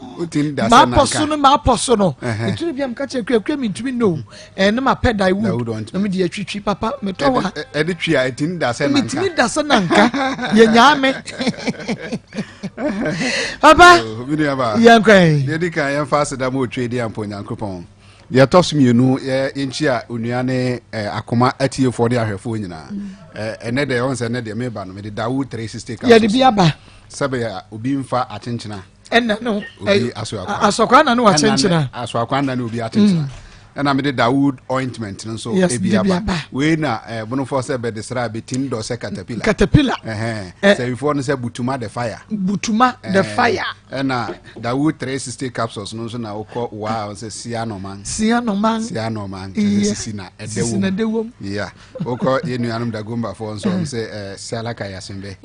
ma poso no ituri bia mka che kura mi ntumi no na ma peda Dawood na me de atwitwi papa me to wa e de twi a tin da se nanka me tin da se nanka ye nyaame papa mi ya ba ya kwai de dika ya fast da mo twe de ampo nyankopon ya toss me nu enchi a onua ne akoma atie for de ahwefo nyina ene de on se ne de me ba no me de Dawood 360 ka ya de bia ba sabe ya obi mfa atenchena enna no obi asokwa na no atenchena asokwa na no obi atenchena ena me de Dawood ointment no so ebia ba we na bonofo se be de sra be tin do se caterpillar se before no se butuma the fire ena Dawood 360 capsules no so na ukọ wow se sianoman sisi na edewo yeah ukọ yenu anum da gomba for so se sialaka yasimbe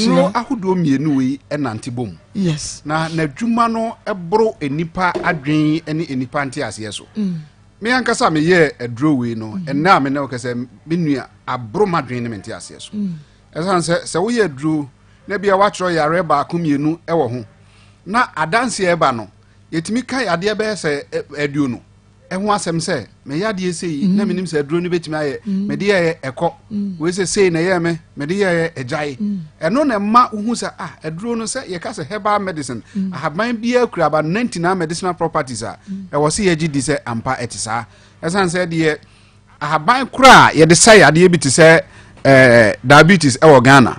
no ahudo mienu we enante bom yes na dwuma no ebro enipa adwen ene enipa nte ase so me ankasa me ye edro we no enna me na okese menua abro madwen ne mente ase so esan se wo ye edro na bia wa chro yare ba akomienu ewo ho na adanse eba no yetimi kai ade be se aduo no eho asem se me yade esei na menim se aduro no betimi aye me de ye ekọ we se sei na ye me de ye ejai eno na ma uhu se aduro no se ye ka se herbal medicine ahaban bia kura ba 99 medicinal properties e wo se ye gidi se ampa etisa esan se de ahaban kura ye de sai ade bi ti se diabetes e wo Ghana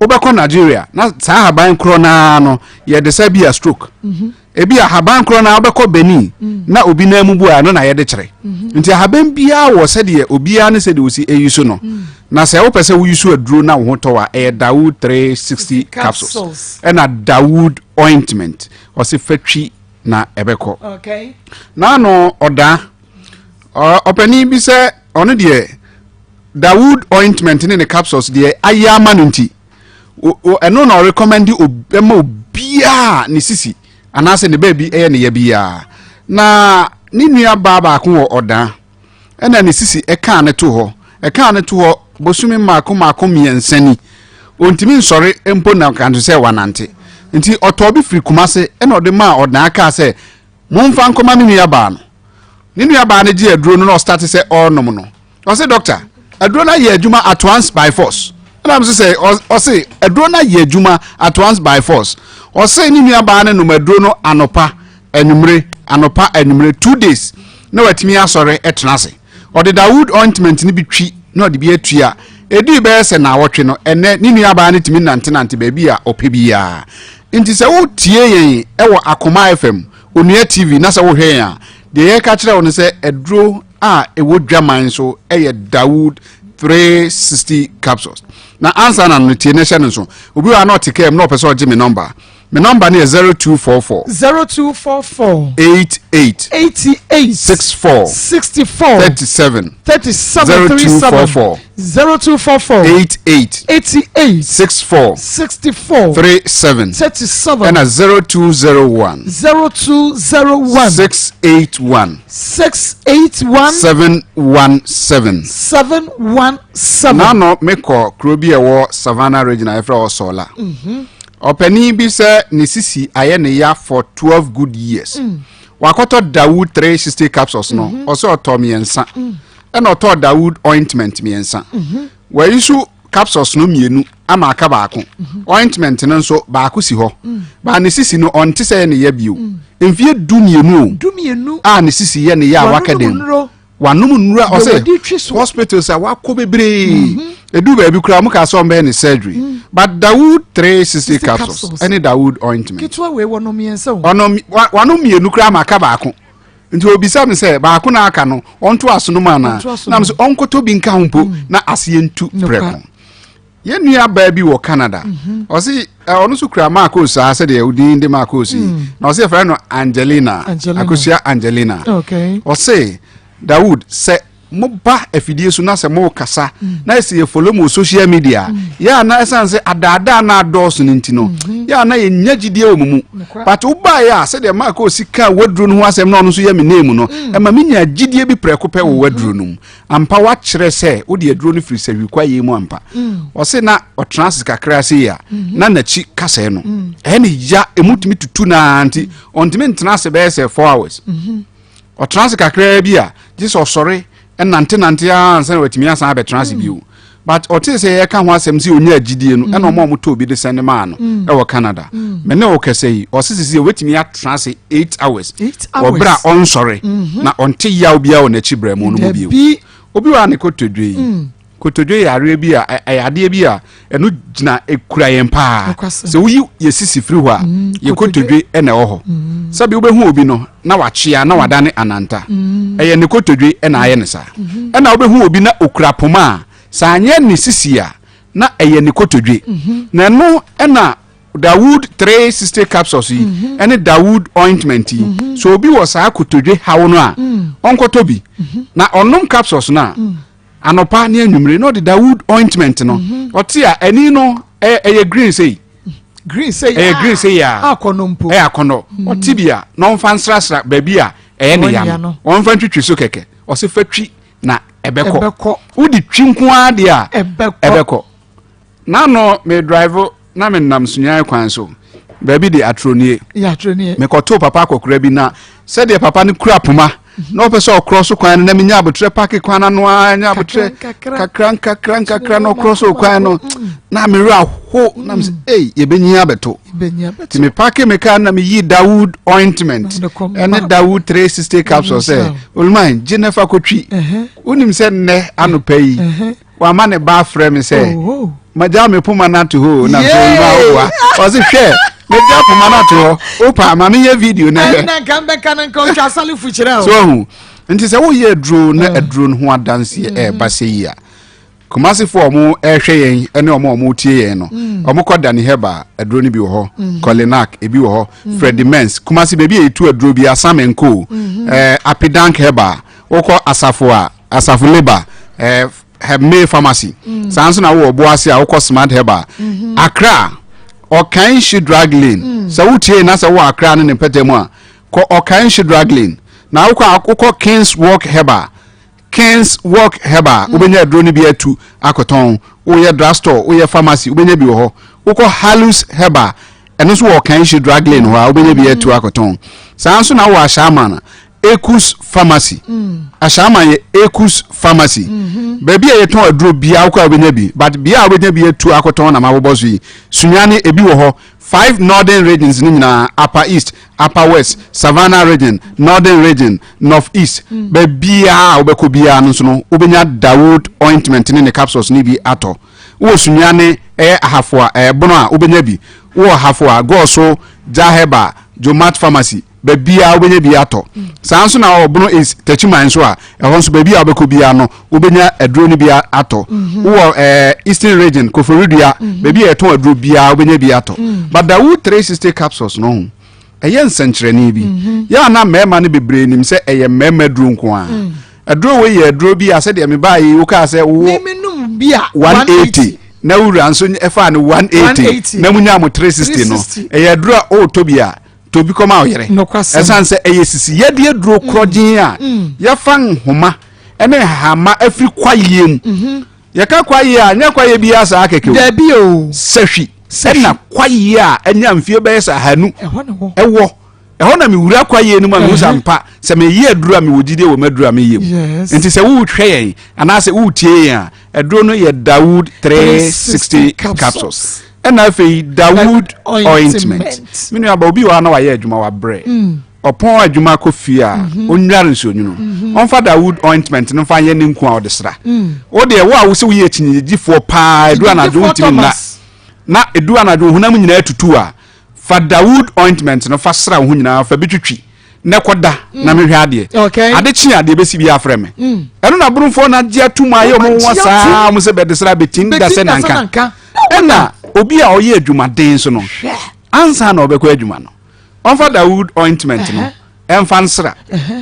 obekọ Nigeria na sa ahaban kro na no ye de sai bia stroke ebi ahaban kro na obekọ Benin na obi na mubu a no na ye de kire nti ahaban bia wo se de obi a ne se de osi eyuso no na se wo pese wo yuso aduro na wo to wa Dawood 360 capsules and a Dawood ointment o se fatwi na ebekọ okay na no oda opani bi se ono de Dawood ointment ne capsules de ayama no nti eno na recommend obema obia ne sisi anase ne baby ne ya bia na ni nua baba ko wo oda ena ne sisi eka ne to ho bosumi mako miensani ontimi nsore empo na kanto se wanante nti otobi firi kumase ena ode ma oda aka se momfa nkoma me nua ba no ni nua ba ne gi aduro no start se onom no o se doctor aduro na ye adwuma at once by force and I'm say o say aduro na ye adwuma at once by force o say ni nua ba ne no aduro no anopa enumre 2 days na watimi asore etnase o de Dawood ointment ni bitwi na o de bi atua edi be se na wotwe no ene ni nua ba ne timi nante ba bi a opebia nti se wo tie yen e wo Akoma FM onua TV na se wo hwe ya de ye ka kire wo se aduro a e wo dwaman so e ye Dawood 360 capsules na answer na no tie ne hye no so obi wa na otike no person oje me number my number is 0244 88 64 37 0244 88 64 37 and 0201 681 717 nano meko krobi ewo Savannah region afra osola openi bi se ne sisi aye ne ya for 12 good years wakoto Dawood 360 capsules no oso otomiensa ena oto Dawood ointment miensa wa isu capsules no mienu ama aka baako ointment no nso baako si ho ba ne sisi no onte se ne ya bio emfie dumienu a ne sisi ye ne ya wakadem wanum nura ose hospitals a wako bebre edu ba bi kura muka so mbe ne surgery but Dawood 360 capsules any Dawood ointment kitwa we wono miensa wanum mienu kura maka baako nti obisa me se baako na aka no onto asono ma na na me onkoto bi nka hompo na asientu preko ye nua ba bi wo Canada osi onu su kura Maa Akos ase de udin de Maa Akos na osi efra no Angelina Akosia Angelina okay osi Dawood se mo ba afidie so na se mo kasa na ese ye follow mo social media ya na esanse adada na ados ninti no ya na ye nyagidie o mumu but wo ba ya se de Maa Akos ka wadru no ho asem na ono so ye me name no e ma me nya gidie bi preko pe wo wadru no ampa wa kire se wo de adru no free se kwa ye mu ampa o se na o trans kakra se ya na nachi kasa no e ne ya emutumi tutu na anti ontime ntena se be se 4 hours o trans kakra bi a Jesus sorry and nante ansa watimi asan be trans biu but o te say e ka ho asem si onya agidie no e no mo to obi de send ma no e wo Canada me ne o kese yi o sisi watimi a trans 8 hours obra on sorry na onte ya obi a o na chibra mu no biu obi wa ne kotodwe yare bi a ayade bi a eno gina ekura yen pa se wuyi yesisi firi ho a ye kotodwe e na ho sabi obehu obi no na wachia na wadane ananta eye ne kotodwe e na aye ne sa e na obehu obi na okura poma sa anye ne sisi a na eye ne kotodwe na no e na Dawood 360 capsules yi ene Dawood ointment yi so obi wo sa kotodwe hawo no a onkoto bi na onum capsules na anopa ne anwumre no the Dawood ointment no otia ani no eye green say ya akonompo akono otibia no mfa nsrasra baby a ne ya no onfa twitwi so keke ose fatwi na ebeko udi twinku ade a ebeko na no me drive na me nam sunyan kwan so baby de atronie me koto papa akokura bi na se de papa ne kura poma no person cross kwan na menya abotre park kwan na no anya abotre kakran no cross kwan no na me ra ho na me say ye benya beto ti me park me kan na me yi Dawood ointment and Dawood 360 capsules say ulman Jennifer kotwi unim se ne anopai wa ma ne ba frɛ me say maja me puma na to ho na so wa o se hwe me ja puma na to opa ma me ye video na kan ko twa sale fuchira so nti se wo ye adro na adro no ho adanse e ba se yi a kumase fo omo ehwe yen ene omo tie yen no omo koda ni heba adro ni bi wo ho Kolinak ebi wo ho Freddy Mens kumase bebi etu adro bi asamenko apidank heba woko asafo leba May pharmacy sanso na wo boase a woko smart heba Accra okan shi drug lane so wutie na so wo Accra ne petemu a ko okan shi drug lane na woko Kings Walk heba ubenya drone bi atu akoton wo drugstore wo pharmacy ubenya bi wo ho woko Halus heba eno so okan shi drug lane ho ubenya bi atu akoton sanso na wo ashama na Ekus pharmacy ashama ye Ekus pharmacy baby ye ton aduro bia wo ka obenya bi but bia obenya bi atu akoton na mabobozo yi sunyane ebi wo ho 5 northern regions ni nyina upper east upper west Savannah region northern region northeast bia obeko bia no so no obenya Dawood ointment ni ne capsules ni bi ato wo sunyane ahafo bono a obenya bi wo ahafo go so Jaheba Jomat pharmacy bebia obenya bi ato sanso na obono is tachiman so a ehon so bebia obeko bia no obenya aduro ni bia ato wo eastern region koforidua bebia eton aduro bia obenya bi ato but the 360 capsules no eye nsenkyerene bi ya na mema ne bebre nim se eye mema aduro nko a aduro we ye aduro bi ase de me bayi wo ka se wo minimum bia 180 na wura nso efa ne 180 na munya mo 360 no eye aduro o tobia to bi koma oyere esanse eye sisi ye de aduro krogin a ya fan homa ene hama afri kwayem ye ka kwaye a nya kwaye bi asa akeke da bi o sehwi na kwaye a enya mfie be sa hanu ewo eho na me wura kwaye ni ma me usampa se me ye aduro a me wodide wo maduro a me yem enti se wo hwe yen ana se wo tie yen a aduro no ye Dawood 360 capsules ena afei Dawood ointment minu aba obi wa na wa ye adwuma wa bre opon adwuma kofi a onware nsonyu no onfa Dawood ointment no fa ye ne nku a odesra wo de wo a wo se wo ye chinyegifo pa edu anadwo ntimi na edu anadwo hunam nyina atutu a fa Dawood ointment no fa sra ho nyina fa bitwitwi ne koda na mehwe ade ade chi ade besi bi afre me eno na brunfo na dia tuma ye mo wasa mo se bedesra betin da se nanka ena obi a oye adwuma den so no ansa na obekọ adwuma no onfa Dawood ointment no emfa nsra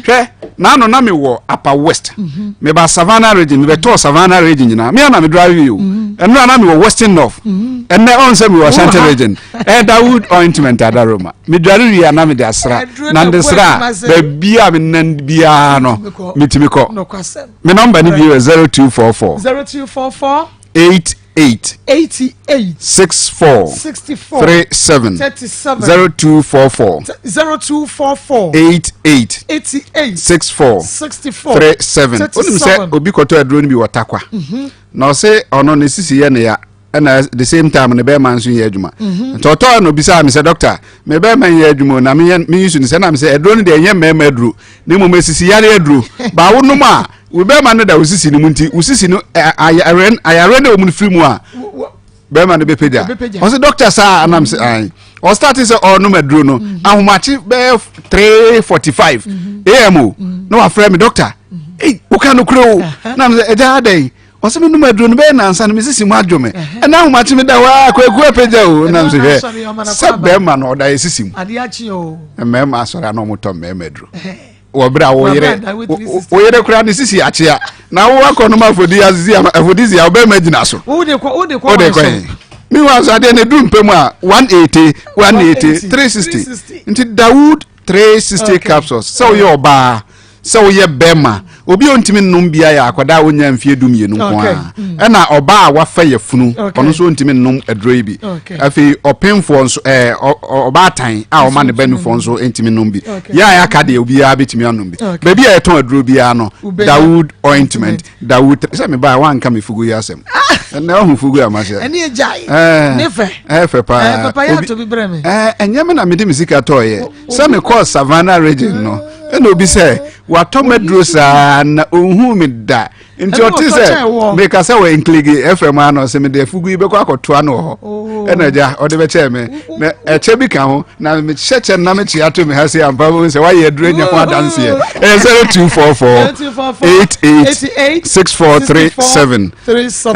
hwe na no na me wo Upper West me ba Savannah region me be to Savannah region nyina me na me drive you eno na me wo Western North enne on se me wo Ashanti region Dawood ointment adaroma me drive you na me de asra na ndesra be bia me nan bia no mitimiko me number ni bi 0244 88 64 37 0244 88 64 37 onu se obi koto aduro ni bi watakwa na se ono ne sisi ye ne ya and the same time ne be man so ye adwuma toto no bisa me se doctor me be man ye adwuma na me yusu ne se na me se aduro ni de ye mema aduro ne mo mesisi yare aduro ba wo no ma we be man da usisi ni munti usisi no ayaren na omun free mu a be man be peja o se doctor sa anam se ai o start se o no maduro no ahomachi be 3:45 am no afre me doctor eh wo kan no kro na me eja dai o se me no maduro no be na ansa no me sisi mu adwome na ahomachi me da wa kwaku peja o na me se se be man o da sisi mu ade achi o me ma asori na omuto me maduro wobra wo yere kura ni sisi achia na wo akọ no mafodi afodizia obemagina so wo de ko mi wa so ade ne du mpem a 180 360 nti Dawood 360 capsules so ye oba so ye bema obi ontimi nnum bia ya akwada wonya mfie dumienu nko a na oba a wafa ye funu ono so ontimi nnum adroi bi afi opemfo nso oba atan a o ma ne banufo nso entimi nnum bi ya ka de obi a betimi anum bi baby a eton adro bia no Dawood ointment Dawood se me ba wan ka me fugu ya asem na hu fugu ya mashe eni ejai nefe fe pa ya to bi breme enyeme na me de misika toye se me call Savannah region no eno bi se wa tomadro sa na ohun mi da nti oti se me ka se we inkligi FM ano se me de fugu ibe kwa akotoa no ho ena ja ode be che me na eche bi ka ho na me cheche na me chi ato me ha se ampa bo se wa ye dro nya kwa dance ye 0244 88 6437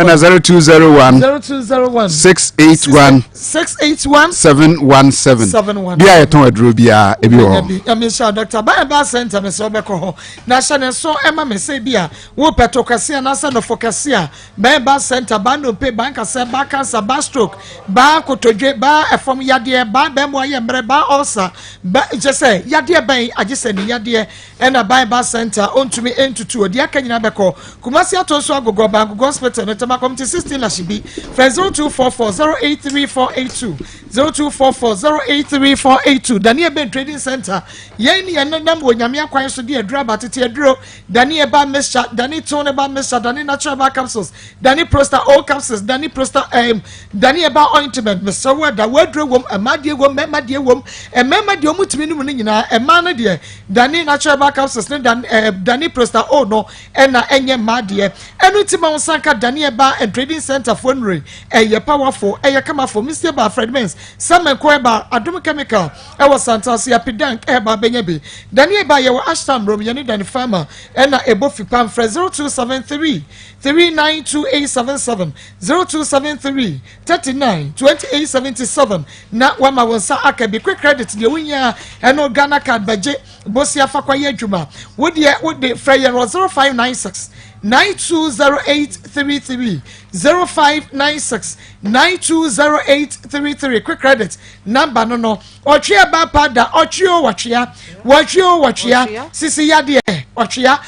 ena 0201 681 717 bia ye ton adro bia ebi ho am sure Dr. Baba Center me so be ko ho na shane so ema me se bia wo peto kase na sa no focus a Baba Center ba no pay bank se ba cancer ba stroke ba kotodwe ba efom yade ba mo ye mre ba ulcer ba je say yade ban agese ni yade ena Baba Center ontumi entutu odi aka nyina beko kumasi atonso agogo ba agogo hospital no tema community 16 la shibi 0244083482 0244083482 Daniel Ben Trading Center yen ni enadam wo nyame akwan so de adura batete aduro dani eba mixture dani tone eba mixture dani natural eba capsules dani prosta all capsules dani prosta dani eba ointment mr wada waduro wom amadie wom memadie wom memadie omutimi no mu nyina ema no de dani natural eba capsules ne dani prosta all no na enye madie enu ti ma wonsanka dani eba and trading center for nre eye powerful eye kama for mr ba fragments some ko eba adum chemical e was santasia pidank eba benyebi dani eba ye wa ashtam rom ye ni dani farmer na ebo fipam fre 0273 392877 0273 392877 na wama wonsa akabi quick credit de wunya eno Ghana card baje bosia fakwaye adwuma wode fre ye 0596 920833 0596 920833 quick credit number no ochia ba pada ochio wachia sisi yade ochia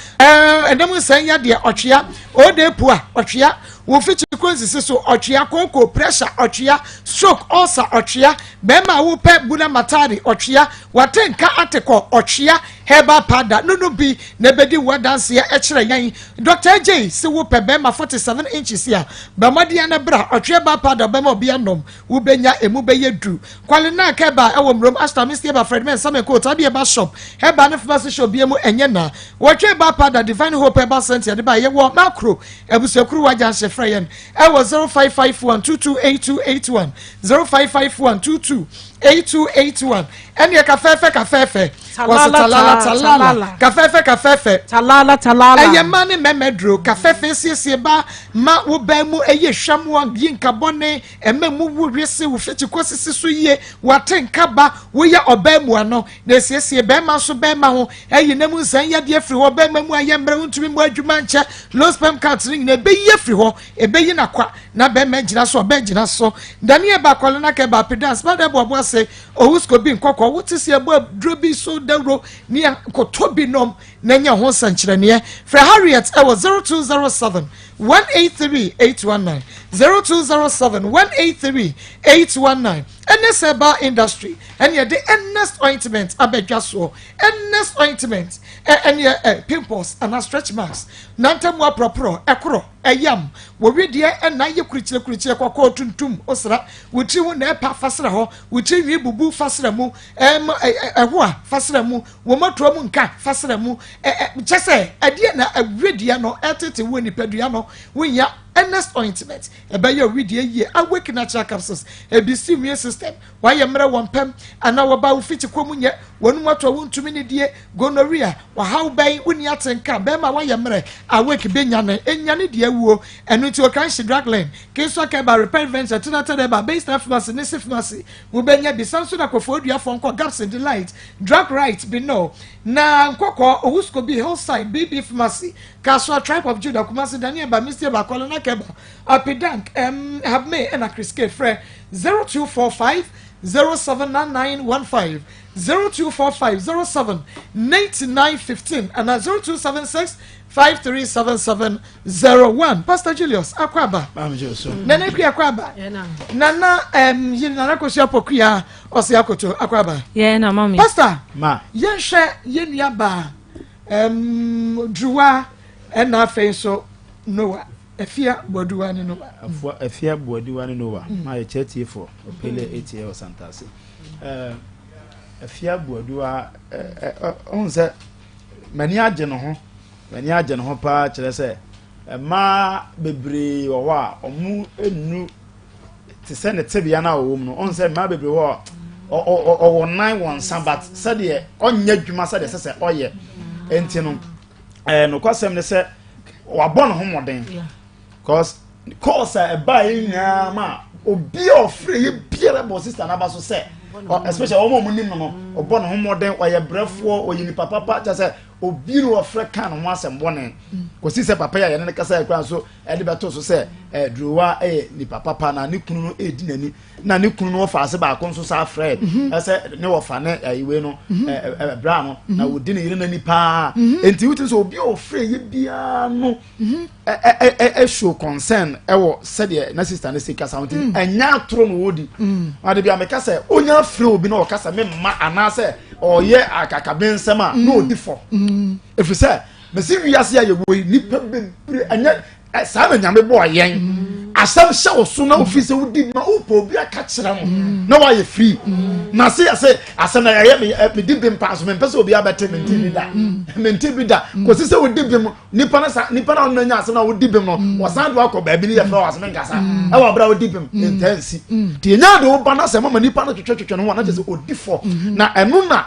endem san yade ochia ode pua ochia wo fichi konsisi so ochia konko pressure ochia stroke ulcer ochia bema wo pe buna matari ochia watenka ateko ochia heba pada no bi na bedi wadanse ya ekire yan Dr. J se wo pe bema 47 inches ya bamadi na bra ochia ba pada bema obi anom wo benya emu beye du kwale na ka ba ewo mrom asta mr ba fredman sameko tabi ba shop heba na pharmacy shop bi emu enye na wochia ba pada divine hope eba center de ba ye wo macro ebusekuru wajanse freyen ewo 0551228281 0551228281 ene kafefe talala kafefe talala eye mane memedro kafefe siesie ba ma wo ba mu eye hwam wan yinka bone ememu wurese wo fiti kosisi so ye watenka ba wo ya obamu ano na siesie ba ma so ba ma ho eye namu nsan ya de afri ho ba ma mu aye mbre ntumi mu adwuma nche low sperm count ring na be ye afri ho ebe yi na kwa na be ma gina so ba gina so daniel ba kwale na ke ba pedans ba de bobo se ohusko bi nkokọ wotisi ebo drobi so dawro ni kotobi nom na nya ho sankyerene fra Harriet ewo 0207 183819 0207183819 NSBA industry and ye the Ernest ointment abedwaso Ernest ointment and ye pimples and stretch marks nantamwa propro ekro eyam wo wedie na ye kurichire kwakọ tuntum osra wuti hu na epa fasra ho wuti wi bubu fasra mu ehoa fasra mu wo matro mu nka fasra mu chese adie na awedie no etete wo nipadua no wonya Ernest ointment ebe ye widie ye awake natural capsules ebisi immune system waye mre wompem ana wo ba ufiti komunye wonu mato wontumi ne die gonorrhea wa how ben woni atenka be ma waye mre awake benyane enyane die wuo enu ti o kan shi drug line keso ka ba repair venture tinata de ba base pharmacy ne pharmacy wo benya bi sanso na kofo dua fonko gaps in the light drug right be no na nkoko ohusko bi hillside bb pharmacy kaso tribe of Judah kumasi Daniel ba Mr. ba kolona keba apidank have me and a Chris K frere 0245 079915 0245 079915 and 0276 537701 Pastor Julius Akwaba nana ku Akwaba nana nana ko sia pokuya osia koto Akwaba na mami Pastor ma yenhwe yenua ba druwa na afen so Noah efia boduwa ni Noah efia boduwa ni Noah ma ye chetie for opele 8 years santase efia boduwa on se mani agye no ho pa kire se ma bebre wo wa omu enu ti se ne tebia na wo mu no on se ma bebre wo o 9 1 sambat se de onya dwuma se de se oye enti no no kwasem ne se wabon ho moden cause e ba yin ma obi ofre ye biere bo sister na ba so se especially omo munim no obon ho moden oye brefo oyini papa cha se obi ro ofre kan ho asem bonen ko si se papa ya ne kasa ya kwan so e de beto so se druwa ni papa na ne kunu no edi nani na ne kunu no fa ase ba kon so sa fred ese ne wo fa ne iwe no bra no na wodi ne yire nani pa enti wuti so obi ofre ye bia no show concern wo se de na sister ne se kasa wonti anya atro no wodi ade bia me kasa onya frɛ obi na ɔkasa me ma anaasɛ ɔyɛ akakabe nsɛm a na ɔdi fɔ ɛfiri sɛ mesi wiase a yɛwɔ yi nipa bebree ɛnyɛ saa na nyame bɔ ɔyɛn asɛm hyɛ wo so na wofi sɛ wodi ma wopɛ obi aka kyerɛ mo na woayɛ free na se yɛsɛ asɛm na yɛyɛ medi bem paa so mempɛ sɛ obi abɛte mente bi da kɔsi sɛ wodi bem nipa na ɔno anya asɛm na wodi bem no wɔsan de wakɔ baabi ne yɛfrɛ wɔ asɛm nkasa ɛwɔ abrɛ wodi bem ntansi nti ɛnya de woba na sɛ mama nipa no twetwetwetwe no ho na kyerɛ sɛ ɔdi fɔ na ɛno na